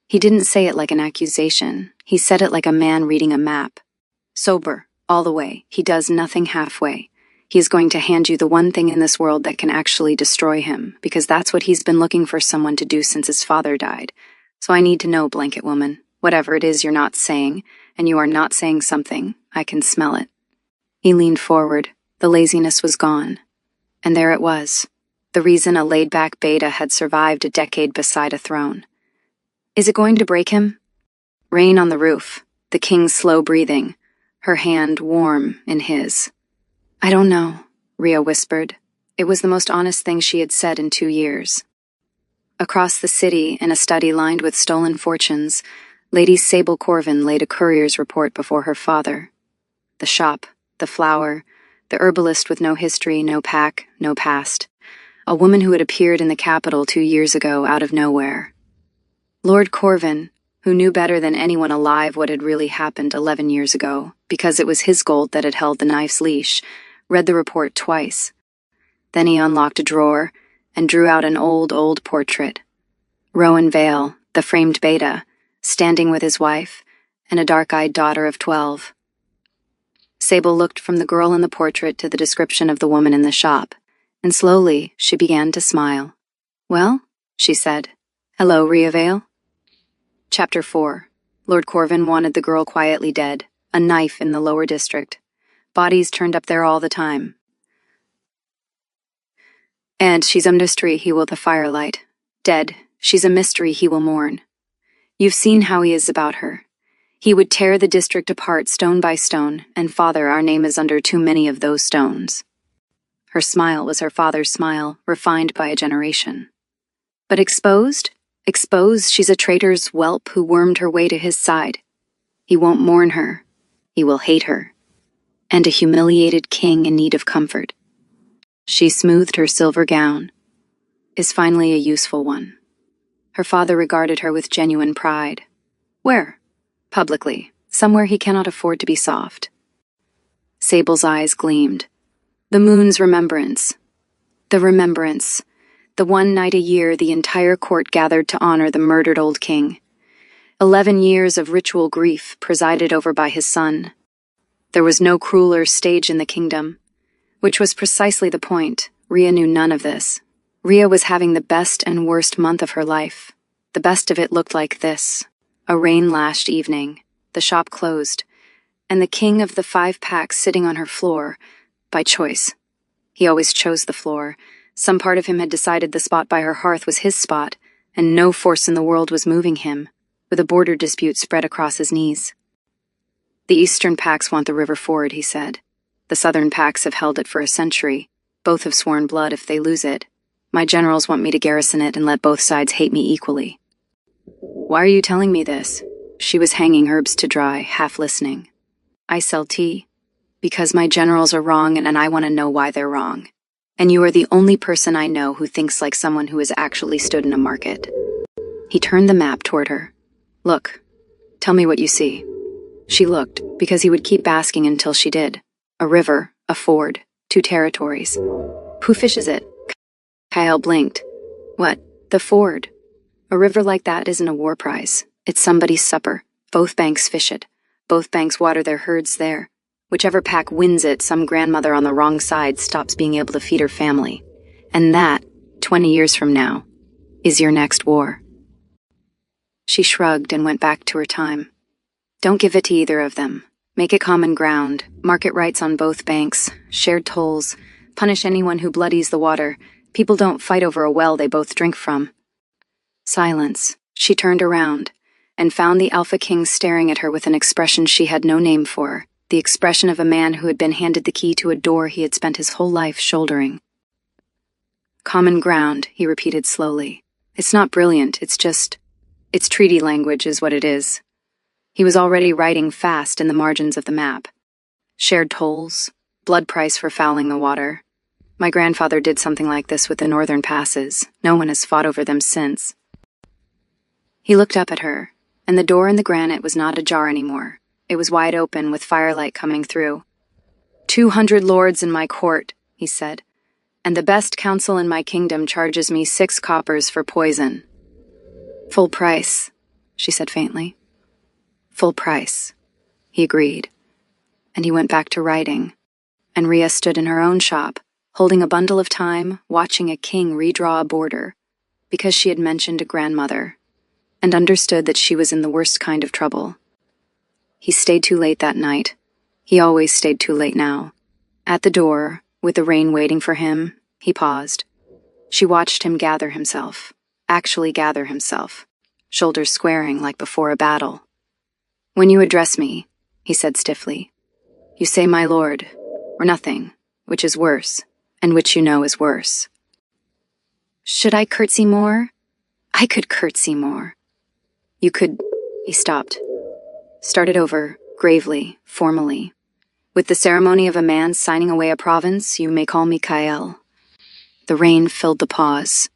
He didn't say it like an accusation. He said it like a man reading a map. Sober, all the way. He does nothing halfway. He is going to hand you the one thing in this world that can actually destroy him, because that's what he's been looking for someone to do since his father died. So I need to know, blanket woman, whatever it is you're not saying, and you are not saying something, I can smell it. He leaned forward. The laziness was gone. And there it was. The reason a laid-back beta had survived a decade beside a throne. "Is it going to break him?" Rain on the roof, the king's slow breathing, her hand warm in his. "I don't know," Rhea whispered. It was the most honest thing she had said in 2 years. Across the city, in a study lined with stolen fortunes, Lady Sable Corvin laid a courier's report before her father. The shop, the flower, the herbalist with no history, no pack, no past. A woman who had appeared in the capital 2 years ago out of nowhere. Lord Corvin, who knew better than anyone alive what had really happened 11 years ago, because it was his gold that had held the knife's leash, read the report twice. Then he unlocked a drawer and drew out an old portrait. Rowan Vale, the framed beta, standing with his wife and a dark-eyed daughter of 12. Sable looked from the girl in the portrait to the description of the woman in the shop, and slowly she began to smile. "Well," she said. "Hello, Rhea Vale." Chapter 4. Lord Corvin wanted the girl quietly dead, a knife in the lower district. Bodies turned up there all the time. "And she's a mystery he will the firelight. Dead, she's a mystery he will mourn. You've seen how he is about her. He would tear the district apart stone by stone, and father, our name is under too many of those stones." Her smile was her father's smile, refined by a generation. But exposed? Exposed, she's a traitor's whelp who wormed her way to his side. He won't mourn her. He will hate her. And a humiliated king in need of comfort. She smoothed her silver gown. Is finally a useful one. Her father regarded her with genuine pride. Where? Publicly, somewhere he cannot afford to be soft. Sable's eyes gleamed. The moon's remembrance. The remembrance. The one night a year the entire court gathered to honor the murdered old king. 11 years of ritual grief presided over by his son. There was no crueler stage in the kingdom. Which was precisely the point. Rhea knew none of this. Rhea was having the best and worst month of her life. The best of it looked like this. A rain-lashed evening, the shop closed, and the king of the 5 packs sitting on her floor, by choice. He always chose the floor. Some part of him had decided the spot by her hearth was his spot, and no force in the world was moving him, with a border dispute spread across his knees. The eastern packs want the river ford, he said. The southern packs have held it for a century. Both have sworn blood if they lose it. My generals want me to garrison it and let both sides hate me equally. Why are you telling me this? She was hanging herbs to dry, half listening. I sell tea. Because my generals are wrong and I want to know why they're wrong. And you are the only person I know who thinks like someone who has actually stood in a market. He turned the map toward her. Look, tell me what you see. She looked, because he would keep asking until she did. A river, a ford, 2 territories. Who fishes it? Kyle blinked. What? The ford. A river like that isn't a war prize. It's somebody's supper. Both banks fish it. Both banks water their herds there. Whichever pack wins it, some grandmother on the wrong side stops being able to feed her family. And that, 20 years from now, is your next war. She shrugged and went back to her time. Don't give it to either of them. Make it common ground, market rights on both banks, shared tolls, punish anyone who bloodies the water. People don't fight over a well they both drink from. Silence. She turned around and found the Alpha King staring at her with an expression she had no name for, the expression of a man who had been handed the key to a door he had spent his whole life shouldering. Common ground, he repeated slowly. It's not brilliant, it's treaty language is what it is. He was already writing fast in the margins of the map. Shared tolls, blood price for fouling the water. My grandfather did something like this with the northern passes. No one has fought over them since. He looked up at her, and the door in the granite was not ajar anymore. It was wide open with firelight coming through. 200 lords in my court, he said, and the best council in my kingdom charges me 6 coppers for poison. Full price, she said faintly. Full price, he agreed, and he went back to writing, and Rhea stood in her own shop, holding a bundle of time, watching a king redraw a border, because she had mentioned a grandmother, and understood that she was in the worst kind of trouble. He stayed too late that night. He always stayed too late now. At the door, with the rain waiting for him, he paused. She watched him actually gather himself, shoulders squaring like before a battle. When you address me, he said stiffly, you say my lord, or nothing, which is worse, and which you know is worse. Should I curtsy more? I could curtsy more. You could... He stopped. Started over, gravely, formally. With the ceremony of a man signing away a province, you may call me Kael. The rain filled the pause.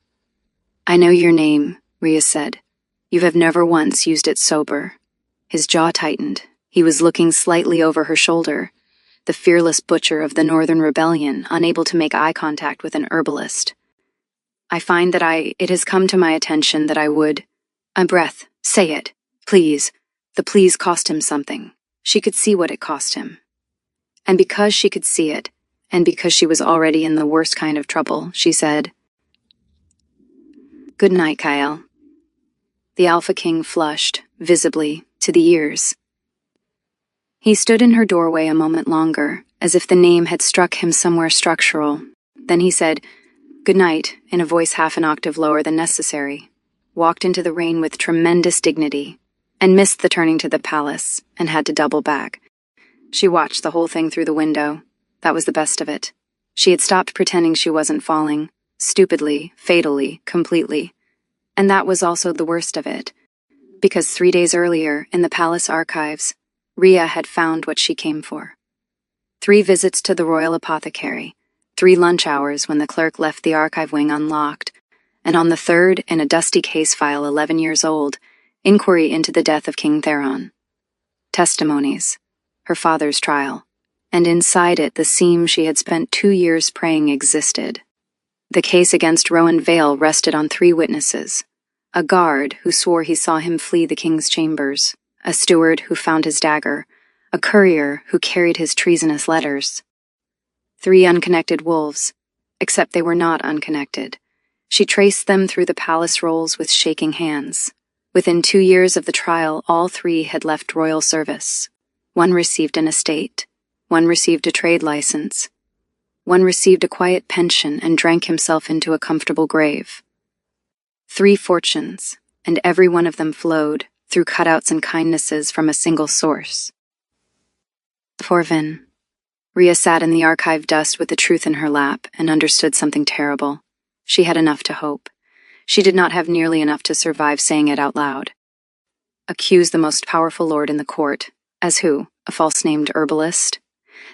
I know your name, Rhea said. You have never once used it sober. His jaw tightened. He was looking slightly over her shoulder. The fearless butcher of the Northern Rebellion, unable to make eye contact with an herbalist. I find that it has come to my attention that I would... A breath. Say it. Please. The please cost him something. She could see what it cost him. And because she could see it, and because she was already in the worst kind of trouble, she said, Good night, Kael. The Alpha King flushed, visibly, to the ears. He stood in her doorway a moment longer, as if the name had struck him somewhere structural. Then he said, Good night, in a voice half an octave lower than necessary, walked into the rain with tremendous dignity, and missed the turning to the palace, and had to double back. She watched the whole thing through the window. That was the best of it. She had stopped pretending she wasn't falling, stupidly, fatally, completely. And that was also the worst of it, because 3 days earlier, in the palace archives, Rhea had found what she came for. 3 visits to the royal apothecary, 3 lunch hours when the clerk left the archive wing unlocked, and on the 3rd, in a dusty case file 11 years old, inquiry into the death of King Theron. Testimonies, her father's trial, and inside it the seam she had spent 2 years praying existed. The case against Rowan Vale rested on 3 witnesses, a guard who swore he saw him flee the king's chambers, a steward who found his dagger, a courier who carried his treasonous letters. 3 unconnected wolves, except they were not unconnected. She traced them through the palace rolls with shaking hands. Within 2 years of the trial, all 3 had left royal service. 1 received an estate, 1 received a trade license, 1 received a quiet pension and drank himself into a comfortable grave. 3 fortunes, and every one of them flowed, through cutouts and kindnesses from a single source. Forvin. Rhea sat in the archive dust with the truth in her lap and understood something terrible. She had enough to hope. She did not have nearly enough to survive saying it out loud. Accuse the most powerful lord in the court. As who? A false-named herbalist?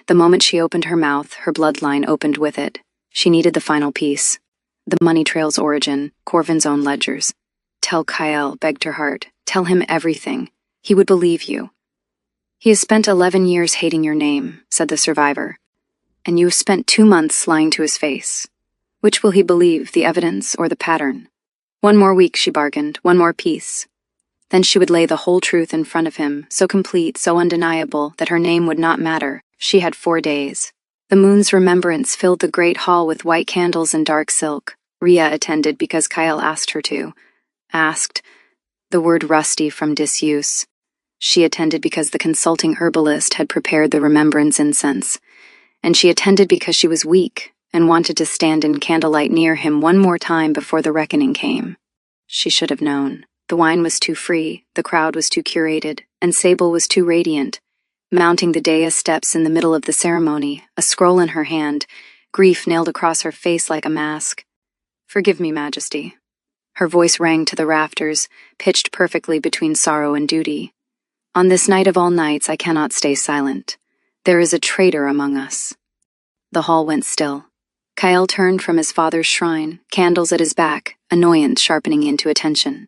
The moment she opened her mouth, her bloodline opened with it. She needed the final piece. The money trail's origin, Corvin's own ledgers. Tell Kael, begged her heart. Tell him everything. He would believe you. He has spent 11 years hating your name, said the survivor, and you have spent 2 months lying to his face. Which will he believe, the evidence or the pattern? 1 more week, she bargained, 1 more piece. Then she would lay the whole truth in front of him, so complete, so undeniable, that her name would not matter. She had 4 days. The moon's remembrance filled the great hall with white candles and dark silk. Rhea attended because Kyle asked her to. Asked, the word rusty from disuse. She attended because the consulting herbalist had prepared the remembrance incense. And she attended because she was weak and wanted to stand in candlelight near him 1 more time before the reckoning came. She should have known. The wine was too free, the crowd was too curated, and Sable was too radiant. Mounting the dais steps in the middle of the ceremony, a scroll in her hand, grief nailed across her face like a mask. Forgive me, Majesty. Her voice rang to the rafters, pitched perfectly between sorrow and duty. On this night of all nights, I cannot stay silent. There is a traitor among us. The hall went still. Kyle turned from his father's shrine, candles at his back, annoyance sharpening into attention.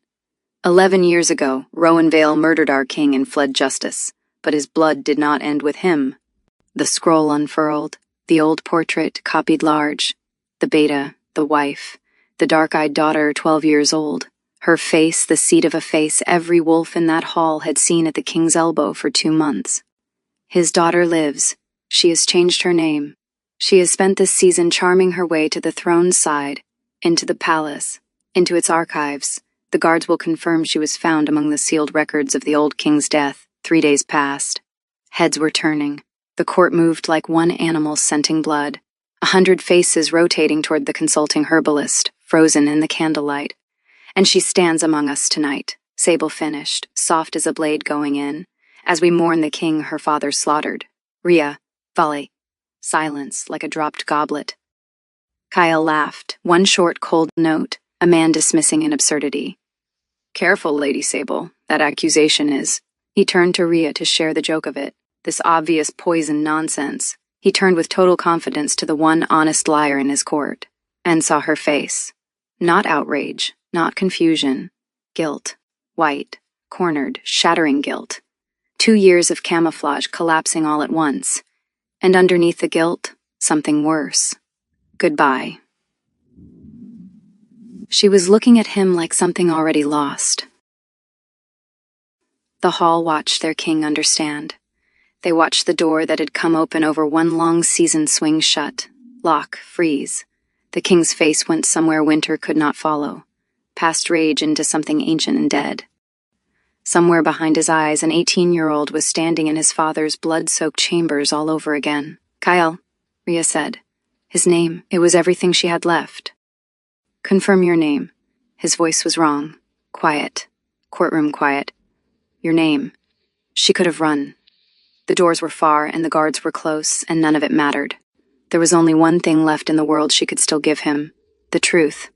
11 years ago, Rowan Vale murdered our king and fled justice, but his blood did not end with him. The scroll unfurled, the old portrait copied large, the beta, the wife, the dark-eyed daughter 12 years old, her face the seat of a face every wolf in that hall had seen at the king's elbow for 2 months. His daughter lives. She has changed her name. She has spent this season charming her way to the throne's side, into the palace, into its archives. The guards will confirm she was found among the sealed records of the old king's death, 3 days past. Heads were turning. The court moved like one animal scenting blood. 100 faces rotating toward the consulting herbalist, frozen in the candlelight. And she stands among us tonight, Sable finished, soft as a blade going in, as we mourn the king her father slaughtered. Rhea, volley. Silence, like a dropped goblet. Kyle laughed, 1 short, cold note, a man dismissing an absurdity. Careful, Lady Sable, that accusation is. He turned to Rhea to share the joke of it. This obvious poison nonsense. He turned with total confidence to the one honest liar in his court, and saw her face. Not outrage, not confusion. Guilt. White, cornered, shattering guilt. 2 years of camouflage collapsing all at once. And underneath the guilt, something worse. Goodbye. She was looking at him like something already lost. The hall watched their king understand. They watched the door that had come open over 1 long season swing shut, lock, freeze. The king's face went somewhere winter could not follow, past rage into something ancient and dead. Somewhere behind his eyes, an 18-year-old was standing in his father's blood-soaked chambers all over again. Kyle, Rhea said. His name, it was everything she had left. Confirm your name. His voice was wrong. Quiet. Courtroom quiet. Your name. She could have run. The doors were far and the guards were close, and none of it mattered. There was only one thing left in the world she could still give him. The truth.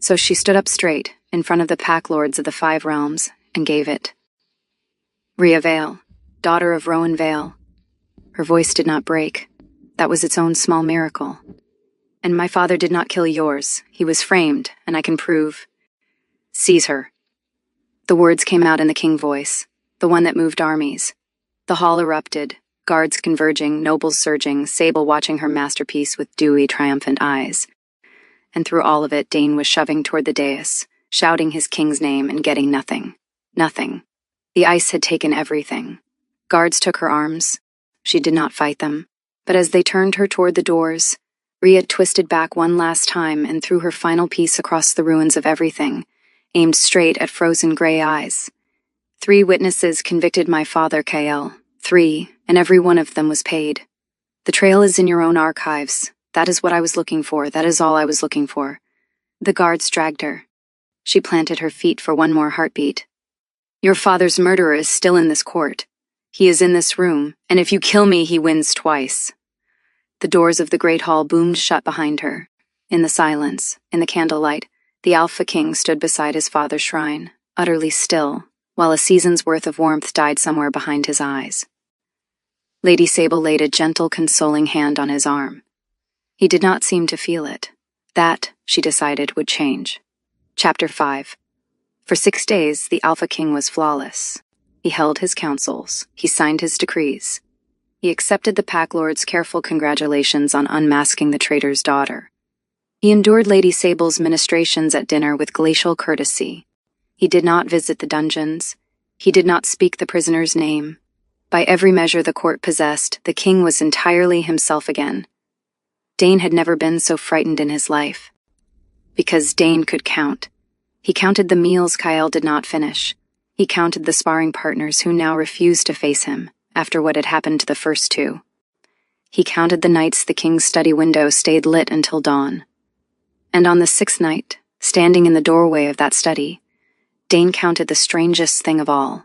So she stood up straight, in front of the pack lords of the 5 realms, and gave it. Rhea Vale, daughter of Rowan Vale. Her voice did not break. That was its own small miracle. And my father did not kill yours. He was framed, and I can prove. Seize her. The words came out in the king voice, the one that moved armies. The hall erupted, guards converging, nobles surging, Sable watching her masterpiece with dewy, triumphant eyes. And through all of it, Dane was shoving toward the dais, shouting his king's name and getting nothing. Nothing. The ice had taken everything. Guards took her arms. She did not fight them. But as they turned her toward the doors, Rhea twisted back one last time and threw her final piece across the ruins of everything, aimed straight at frozen gray eyes. 3 witnesses convicted my father, KL. 3, and every one of them was paid. The trail is in your own archives. That is what I was looking for. That is all I was looking for. The guards dragged her. She planted her feet for 1 more heartbeat. Your father's murderer is still in this court. He is in this room, and if you kill me, he wins twice. The doors of the great hall boomed shut behind her. In the silence, in the candlelight, the Alpha King stood beside his father's shrine, utterly still, while a season's worth of warmth died somewhere behind his eyes. Lady Sable laid a gentle, consoling hand on his arm. He did not seem to feel it. That, she decided, would change. Chapter 5. For 6 days, the Alpha King was flawless. He held his councils. He signed his decrees. He accepted the pack lord's careful congratulations on unmasking the traitor's daughter. He endured Lady Sable's ministrations at dinner with glacial courtesy. He did not visit the dungeons. He did not speak the prisoner's name. By every measure the court possessed, the king was entirely himself again. Dane had never been so frightened in his life. Because Dane could count. He counted the meals Kyle did not finish. He counted the sparring partners who now refused to face him after what had happened to the first two. He counted the nights the king's study window stayed lit until dawn. And on the sixth night, standing in the doorway of that study, Dane counted the strangest thing of all.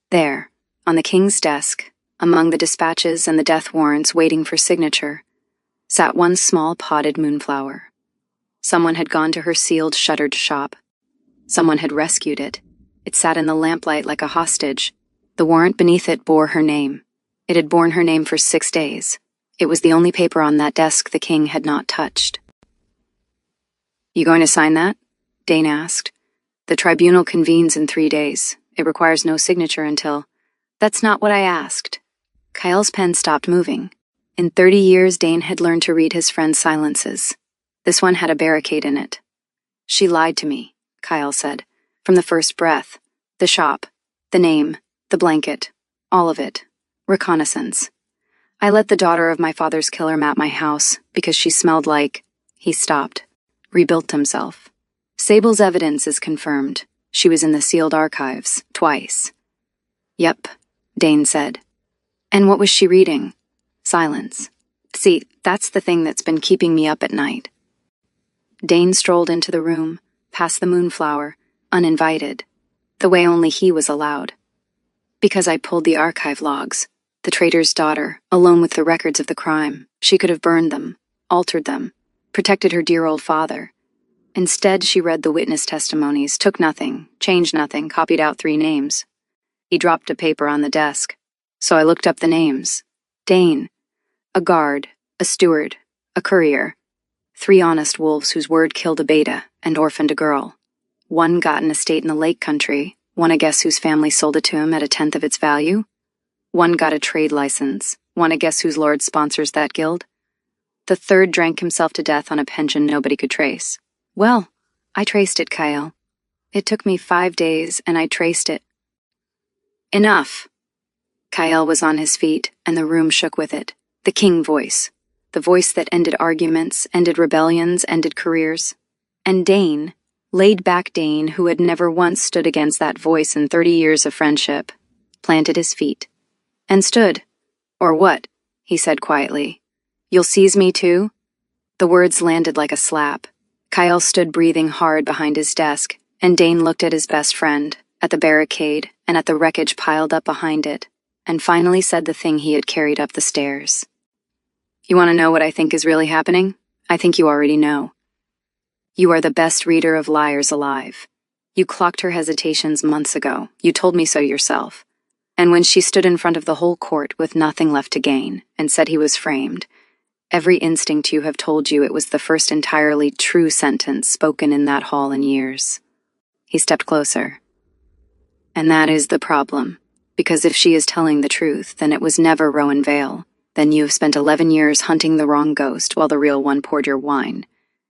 There, on the king's desk, among the dispatches and the death warrants waiting for signature, sat one small potted moonflower. Someone had gone to her sealed, shuttered shop. Someone had rescued it. It sat in the lamplight like a hostage. The warrant beneath it bore her name. It had borne her name for 6 days. It was the only paper on that desk the king had not touched. "You going to sign that?" Dane asked. "The tribunal convenes in 3 days. It requires no signature until—" "That's not what I asked." Kyle's pen stopped moving. In 30 years, Dane had learned to read his friend's silences. This one had a barricade in it. "She lied to me," Kyle said, "from the first breath. The shop, the name, the blanket, all of it. Reconnaissance. I let the daughter of my father's killer map my house because she smelled like—" He stopped. Rebuilt himself. "Sable's evidence is confirmed. She was in the sealed archives, twice." "Yep," Dane said. "And what was she reading?" Silence. "See, that's the thing that's been keeping me up at night." Dane strolled into the room, past the moonflower, uninvited, the way only he was allowed. "Because I pulled the archive logs. The traitor's daughter, alone with the records of the crime, she could have burned them, altered them, protected her dear old father. Instead, she read the witness testimonies, took nothing, changed nothing, copied out 3 names. He dropped a paper on the desk. So I looked up the names. Dane. A guard, a steward, a courier. 3 honest wolves whose word killed a beta and orphaned a girl. One got an estate in the lake country, one a guess whose family sold it to him at 1/10 of its value. One got a trade license, one a guess whose lord sponsors that guild. The third drank himself to death on a pension nobody could trace. Well, I traced it, Kyle. It took me 5 days, and I traced it." "Enough." Kyle was on his feet, and the room shook with it. The king voice. The voice that ended arguments, ended rebellions, ended careers. And Dane, laid-back Dane, who had never once stood against that voice in 30 years of friendship, planted his feet. And stood. "Or what?" he said quietly. "You'll seize me too?" The words landed like a slap. Kyle stood breathing hard behind his desk, and Dane looked at his best friend, at the barricade, and at the wreckage piled up behind it, and finally said the thing he had carried up the stairs. "You want to know what I think is really happening? I think you already know. You are the best reader of liars alive. You clocked her hesitations months ago. You told me so yourself. And when she stood in front of the whole court with nothing left to gain, and said he was framed, every instinct you have told you it was the first entirely true sentence spoken in that hall in years." He stepped closer. "And that is the problem. Because if she is telling the truth, then it was never Rowan Vale. Then you have spent 11 years hunting the wrong ghost while the real one poured your wine.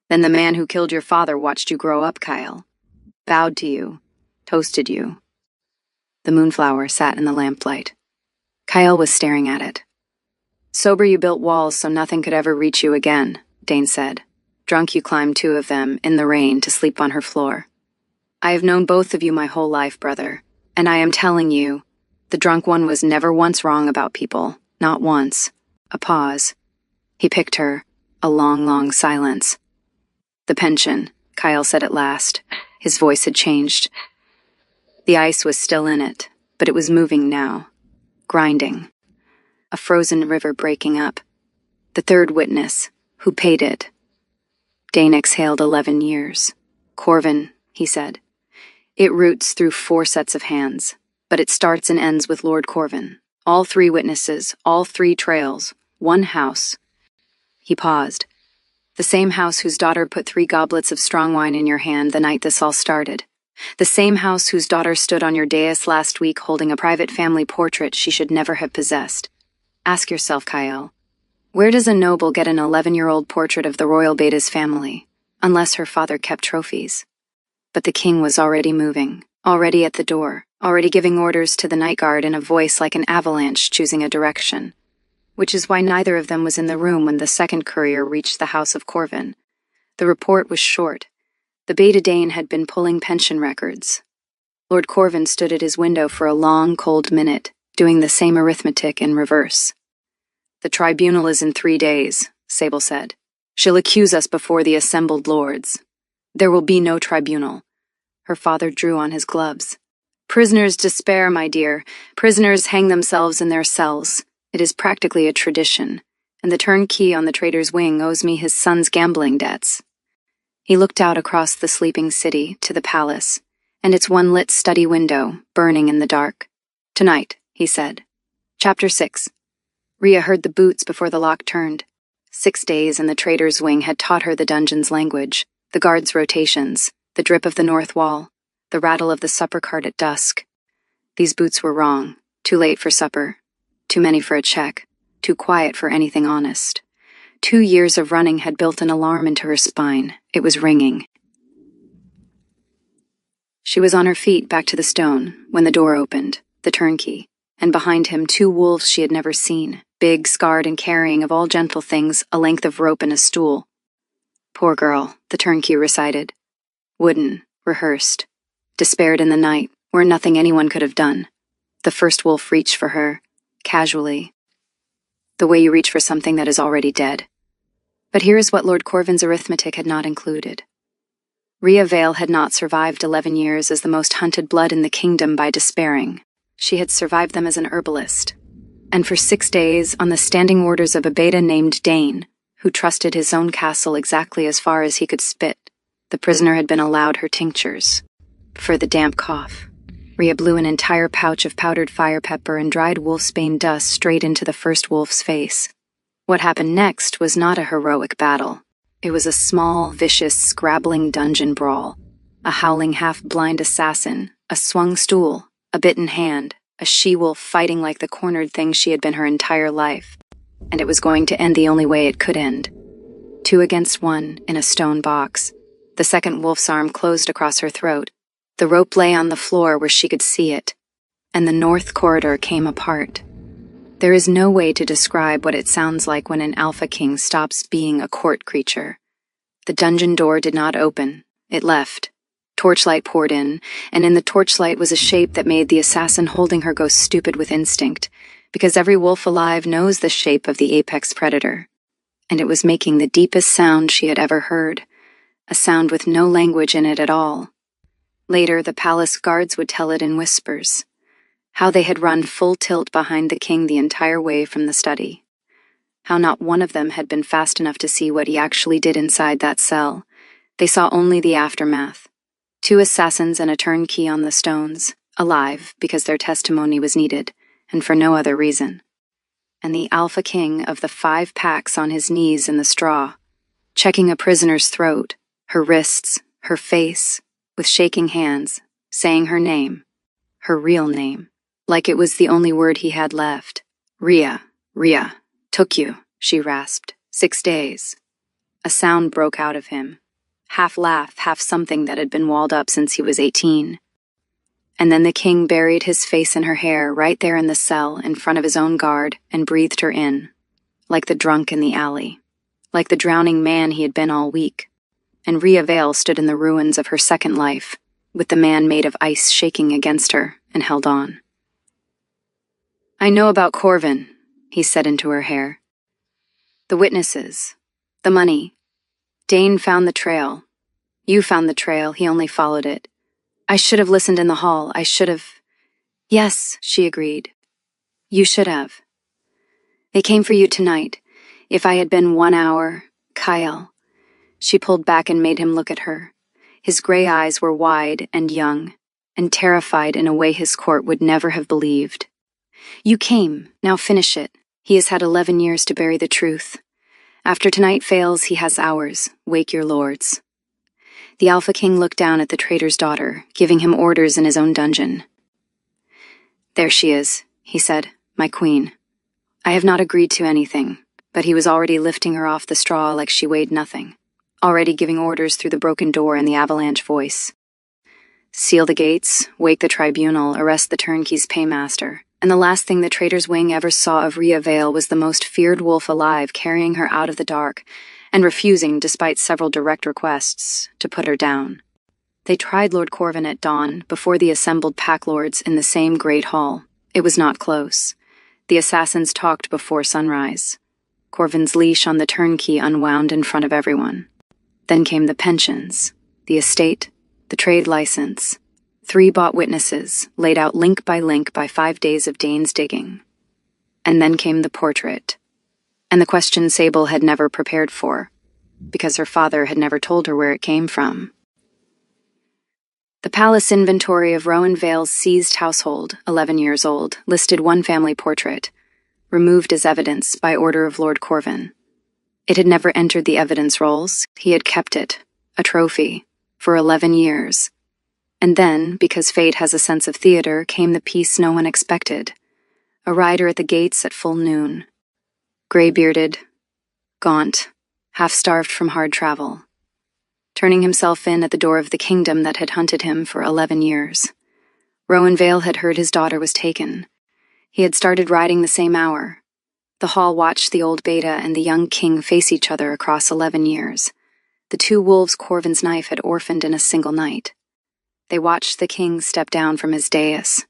Then the man who killed your father watched you grow up, Kyle. Bowed to you. Toasted you." The moonflower sat in the lamplight. Kyle was staring at it. "Sober you built walls so nothing could ever reach you again," Dane said. "Drunk you climbed 2 of them, in the rain, to sleep on her floor. I have known both of you my whole life, brother, and I am telling you, the drunk one was never once wrong about people, not once." A pause. He picked her. A long, long silence. "The pension," Kyle said at last. His voice had changed. The ice was still in it, but it was moving now. Grinding. A frozen river breaking up. The third witness, who paid it. Dane exhaled 11 years. "Corvin," he said. "It roots through 4 sets of hands, but it starts and ends with Lord Corvin. All 3 witnesses, all 3 trails, 1 house." He paused. "The same house whose daughter put 3 goblets of strong wine in your hand the night this all started. The same house whose daughter stood on your dais last week holding a private family portrait she should never have possessed. Ask yourself, Kyle, where does a noble get an 11-year-old portrait of the royal Beta's family, unless her father kept trophies? But the king was already moving, already at the door, already giving orders to the night guard in a voice like an avalanche choosing a direction. Which is why neither of them was in the room when the second courier reached the house of Corvin. The report was short. The Beta Dane had been pulling pension records. Lord Corvin stood at his window for a long, cold minute, doing the same arithmetic in reverse. "The tribunal is in 3 days," Sable said. "She'll accuse us before the assembled lords." "There will be no tribunal." Her father drew on his gloves. "Prisoners despair, my dear. Prisoners hang themselves in their cells. It is practically a tradition, and the turnkey on the trader's wing owes me his son's gambling debts." He looked out across the sleeping city to the palace, and its one lit study window, burning in the dark. "Tonight," he said. Chapter 6. Rhea heard the boots before the lock turned. 6 days in the trader's wing had taught her the dungeon's language, the guards' rotations, the drip of the north wall, the rattle of the supper cart at dusk. These boots were wrong, too late for supper, too many for a check, too quiet for anything honest. 2 years of running had built an alarm into her spine. It was ringing. She was on her feet back to the stone when the door opened, the turnkey, and behind him 2 wolves she had never seen, big, scarred, and carrying of all gentle things a length of rope and a stool. "Poor girl," the turnkey recited. Wooden, rehearsed, despaired in the night, where nothing anyone could have done. The first wolf reached for her, casually, the way you reach for something that is already dead. But here is what Lord Corvin's arithmetic had not included. Rhea Vale had not survived 11 years as the most hunted blood in the kingdom by despairing. She had survived them as an herbalist. And for 6 days, on the standing orders of a beta named Dane, who trusted his own castle exactly as far as he could spit, the prisoner had been allowed her tinctures. For the damp cough, Rhea blew an entire pouch of powdered fire pepper and dried wolfsbane dust straight into the first wolf's face. What happened next was not a heroic battle. It was a small, vicious, scrabbling dungeon brawl. A howling half-blind assassin, a swung stool, a bitten hand, a she-wolf fighting like the cornered thing she had been her entire life. And it was going to end the only way it could end. 2 against 1 in a stone box. The second wolf's arm closed across her throat. The rope lay on the floor where she could see it, and the north corridor came apart. There is no way to describe what it sounds like when an Alpha King stops being a court creature. The dungeon door did not open. It left. Torchlight poured in, and in the torchlight was a shape that made the assassin holding her go stupid with instinct, because every wolf alive knows the shape of the apex predator. And it was making the deepest sound she had ever heard, a sound with no language in it at all. Later, the palace guards would tell it in whispers. How they had run full tilt behind the king the entire way from the study. How not one of them had been fast enough to see what he actually did inside that cell. They saw only the aftermath. 2 assassins and a turnkey on the stones, alive because their testimony was needed, and for no other reason. And the Alpha King of the 5 packs on his knees in the straw, checking a prisoner's throat, her wrists, her face, with shaking hands, saying her name, her real name. Like it was the only word he had left. "Rhea, Rhea, took you," she rasped. 6 days. A sound broke out of him. Half laugh, half something that had been walled up since he was 18. And then the king buried his face in her hair right there in the cell in front of his own guard and breathed her in. Like the drunk in the alley. Like the drowning man he had been all week. And Rhea Vale stood in the ruins of her second life, with the man made of ice shaking against her, and held on. "I know about Corvin," he said into her hair. "The witnesses. The money. Dane found the trail. You found the trail, he only followed it. I should have listened in the hall, I should have—" "Yes," she agreed. "You should have. They came for you tonight. If I had been 1 hour, Kyle." She pulled back and made him look at her. His gray eyes were wide and young, and terrified in a way his court would never have believed. "You came, now finish it. He has had 11 years to bury the truth. After tonight fails, he has hours. Wake your lords." The Alpha King looked down at the traitor's daughter, giving him orders in his own dungeon. "There she is," he said, "my queen. I have not agreed to anything," but he was already lifting her off the straw like she weighed nothing, already giving orders through the broken door in the avalanche voice. "Seal the gates, wake the tribunal, arrest the turnkey's paymaster." And the last thing the traitor's wing ever saw of Rhea Vale was the most feared wolf alive carrying her out of the dark, and refusing, despite several direct requests, to put her down. They tried Lord Corvin at dawn, before the assembled pack lords in the same great hall. It was not close. The assassins talked before sunrise. Corvin's leash on the turnkey unwound in front of everyone. Then came the pensions, the estate, the trade license. 3 bought witnesses, laid out link by 5 days of Dane's digging. And then came the portrait. And the question Sable had never prepared for, because her father had never told her where it came from. The palace inventory of Rowan Vale's seized household, 11 years old, listed one family portrait, removed as evidence by order of Lord Corvin. It had never entered the evidence rolls. He had kept it, a trophy, for 11 years. And then, because fate has a sense of theater, came the piece no one expected. A rider at the gates at full noon. Gray-bearded, gaunt, half-starved from hard travel. Turning himself in at the door of the kingdom that had hunted him for 11 years. Rowan Vale had heard his daughter was taken. He had started riding the same hour. The hall watched the old beta and the young king face each other across 11 years. The 2 wolves Corvin's knife had orphaned in a single night. They watched the king step down from his dais,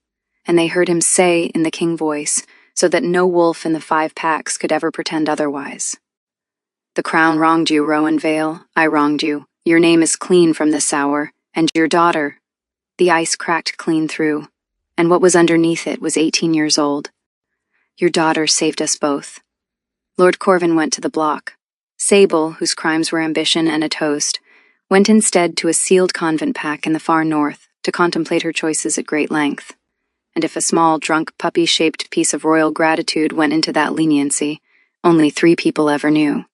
and they heard him say in the king voice, so that no wolf in the 5 packs could ever pretend otherwise. "The crown wronged you, Rowan Vale. I wronged you. Your name is clean from this hour, and your daughter." The ice cracked clean through, and what was underneath it was 18 years old. "Your daughter saved us both." Lord Corvin went to the block. Sable, whose crimes were ambition and a toast, went instead to a sealed convent pack in the far north to contemplate her choices at great length. And if a small, drunk, puppy-shaped piece of royal gratitude went into that leniency, only 3 people ever knew.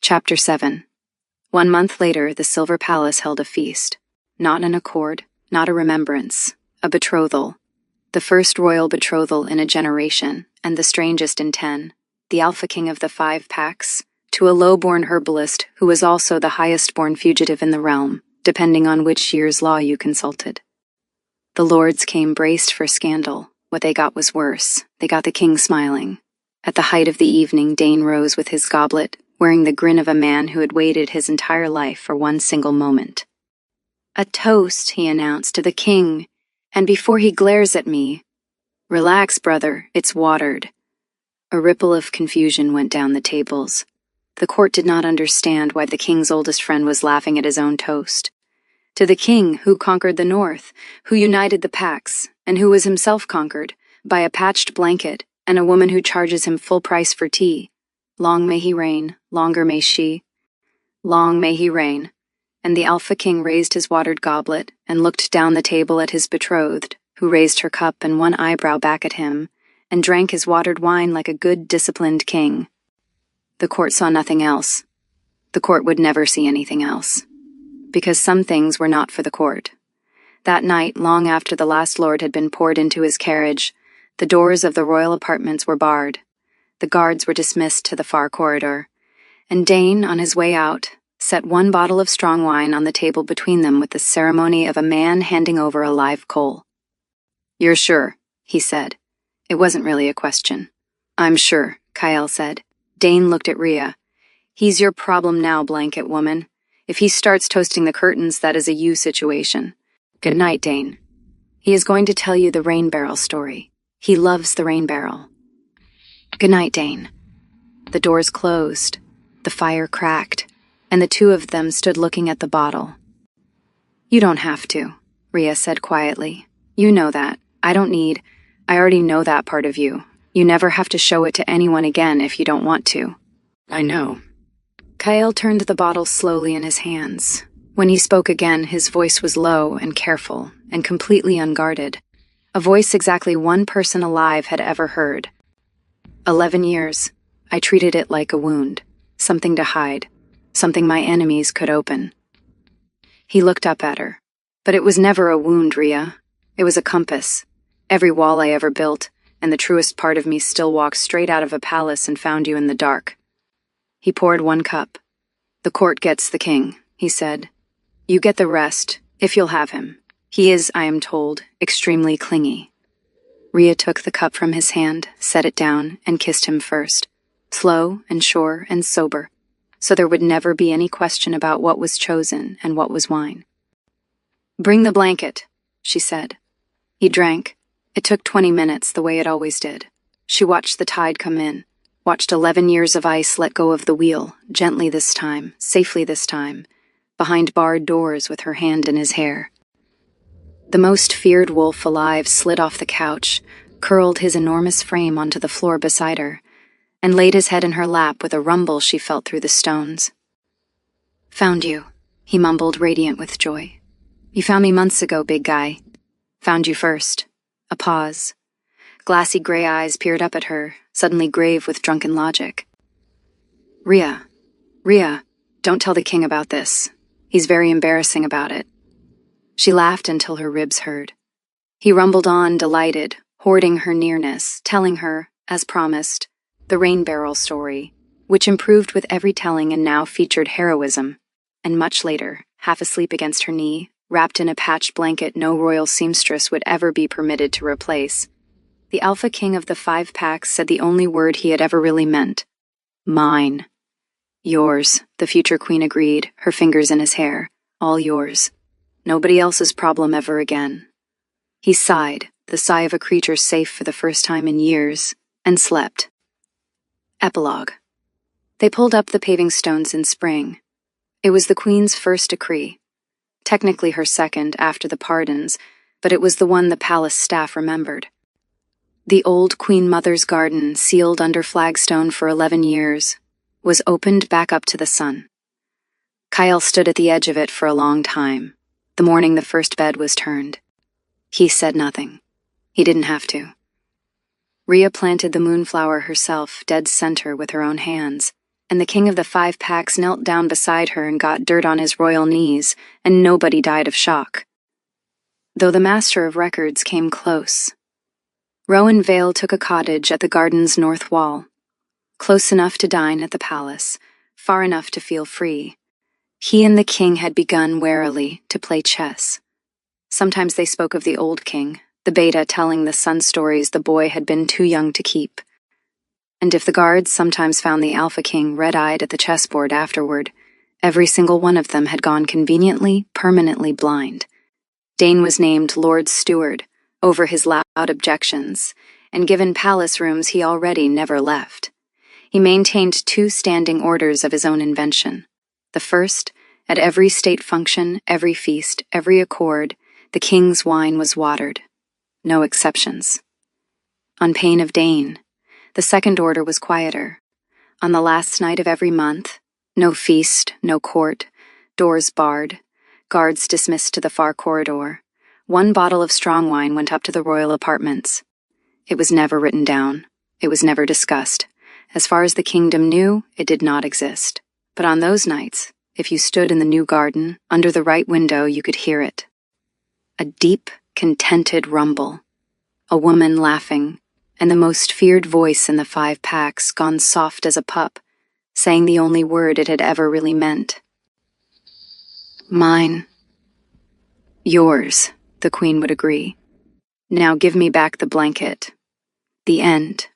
Chapter 7. 1 month later, the Silver Palace held a feast. Not an accord, not a remembrance, a betrothal. The first royal betrothal in a generation, and the strangest in 10. The Alpha King of the 5 packs, to a low-born herbalist who was also the highest-born fugitive in the realm, depending on which year's law you consulted. The lords came braced for scandal. What they got was worse. They got the king smiling. At the height of the evening, Dane rose with his goblet, wearing the grin of a man who had waited his entire life for one single moment. "A toast," he announced, "to the king, and before he glares at me, relax, brother, it's watered." A ripple of confusion went down the tables. The court did not understand why the king's oldest friend was laughing at his own toast. To the king who conquered the north, who united the packs, and who was himself conquered by a patched blanket and a woman who charges him full price for tea. Long may he reign, longer may she. Long may he reign. And the Alpha King raised his watered goblet and looked down the table at his betrothed, who raised her cup and one eyebrow back at him, and drank his watered wine like a good, disciplined king. The court saw nothing else. The court would never see anything else. Because some things were not for the court. That night, long after the last lord had been poured into his carriage, the doors of the royal apartments were barred. The guards were dismissed to the far corridor, and Dane, on his way out, set 1 bottle of strong wine on the table between them with the ceremony of a man handing over a live coal. "You're sure?" he said. It wasn't really a question. "I'm sure," Kyle said. Dane looked at Rhea. "He's your problem now, blanket woman. If he starts toasting the curtains, that is a you situation. Good night, Dane. He is going to tell you the rain barrel story. He loves the rain barrel." "Good night, Dane." The doors closed, the fire cracked, and the 2 of them stood looking at the bottle. "You don't have to," Rhea said quietly. "You know that. I already know that part of you. You never have to show it to anyone again if you don't want to." "I know." Kyle turned the bottle slowly in his hands. When he spoke again, his voice was low and careful and completely unguarded. A voice exactly one person alive had ever heard. 11 years, I treated it like a wound, something to hide, something my enemies could open. He looked up at her. But it was never a wound, Rhea. It was a compass. Every wall I ever built, and the truest part of me still walked straight out of a palace and found you in the dark. He poured one cup. The court gets the king, he said. You get the rest, if you'll have him. He is, I am told, extremely clingy. Rhea took the cup from his hand, set it down, and kissed him first, slow and sure and sober, so there would never be any question about what was chosen and what was wine. Bring the blanket, she said. He drank. It took 20 minutes, the way it always did. She watched the tide come in, watched 11 years of ice let go of the wheel, gently this time, safely this time, behind barred doors with her hand in his hair. The most feared wolf alive slid off the couch, curled his enormous frame onto the floor beside her, and laid his head in her lap with a rumble she felt through the stones. Found you, he mumbled, radiant with joy. You found me months ago, big guy. Found you first. A pause. Glassy gray eyes peered up at her, suddenly grave with drunken logic. Rhea, don't tell the king about this. He's very embarrassing about it. She laughed until her ribs hurt. He rumbled on, delighted, hoarding her nearness, telling her, as promised, the rain barrel story, which improved with every telling and now featured heroism, and much later, half asleep against her knee, wrapped in a patched blanket no royal seamstress would ever be permitted to replace, the Alpha King of the 5 packs said the only word he had ever really meant. Mine. Yours, the future queen agreed, her fingers in his hair. All yours. Nobody else's problem ever again. He sighed, the sigh of a creature safe for the first time in years, and slept. Epilogue. They pulled up the paving stones in spring. It was the queen's first decree. Technically her second after the pardons, but it was the one the palace staff remembered. The old Queen Mother's garden, sealed under flagstone for 11 years, was opened back up to the sun. Kyle stood at the edge of it for a long time, the morning the first bed was turned. He said nothing. He didn't have to. Rhea planted the moonflower herself, dead center, with her own hands, and the king of the 5 packs knelt down beside her and got dirt on his royal knees, and nobody died of shock. Though the master of records came close. Rowan Vale took a cottage at the garden's north wall, close enough to dine at the palace, far enough to feel free. He and the king had begun warily to play chess. Sometimes they spoke of the old king, the beta telling the son stories the boy had been too young to keep. And if the guards sometimes found the Alpha King red-eyed at the chessboard afterward, every single one of them had gone conveniently, permanently blind. Dane was named Lord Steward, over his loud objections, and given palace rooms he already never left. He maintained 2 standing orders of his own invention. The first, at every state function, every feast, every accord, the king's wine was watered. No exceptions. On pain of Dane, the second order was quieter. On the last night of every month, no feast, no court, doors barred, guards dismissed to the far corridor. 1 bottle of strong wine went up to the royal apartments. It was never written down. It was never discussed. As far as the kingdom knew, it did not exist. But on those nights, if you stood in the new garden, under the right window, you could hear it. A deep, contented rumble. A woman laughing, and the most feared voice in the 5 packs, gone soft as a pup, saying the only word it had ever really meant. Mine. Yours, the queen would agree. Now give me back the blanket. The end.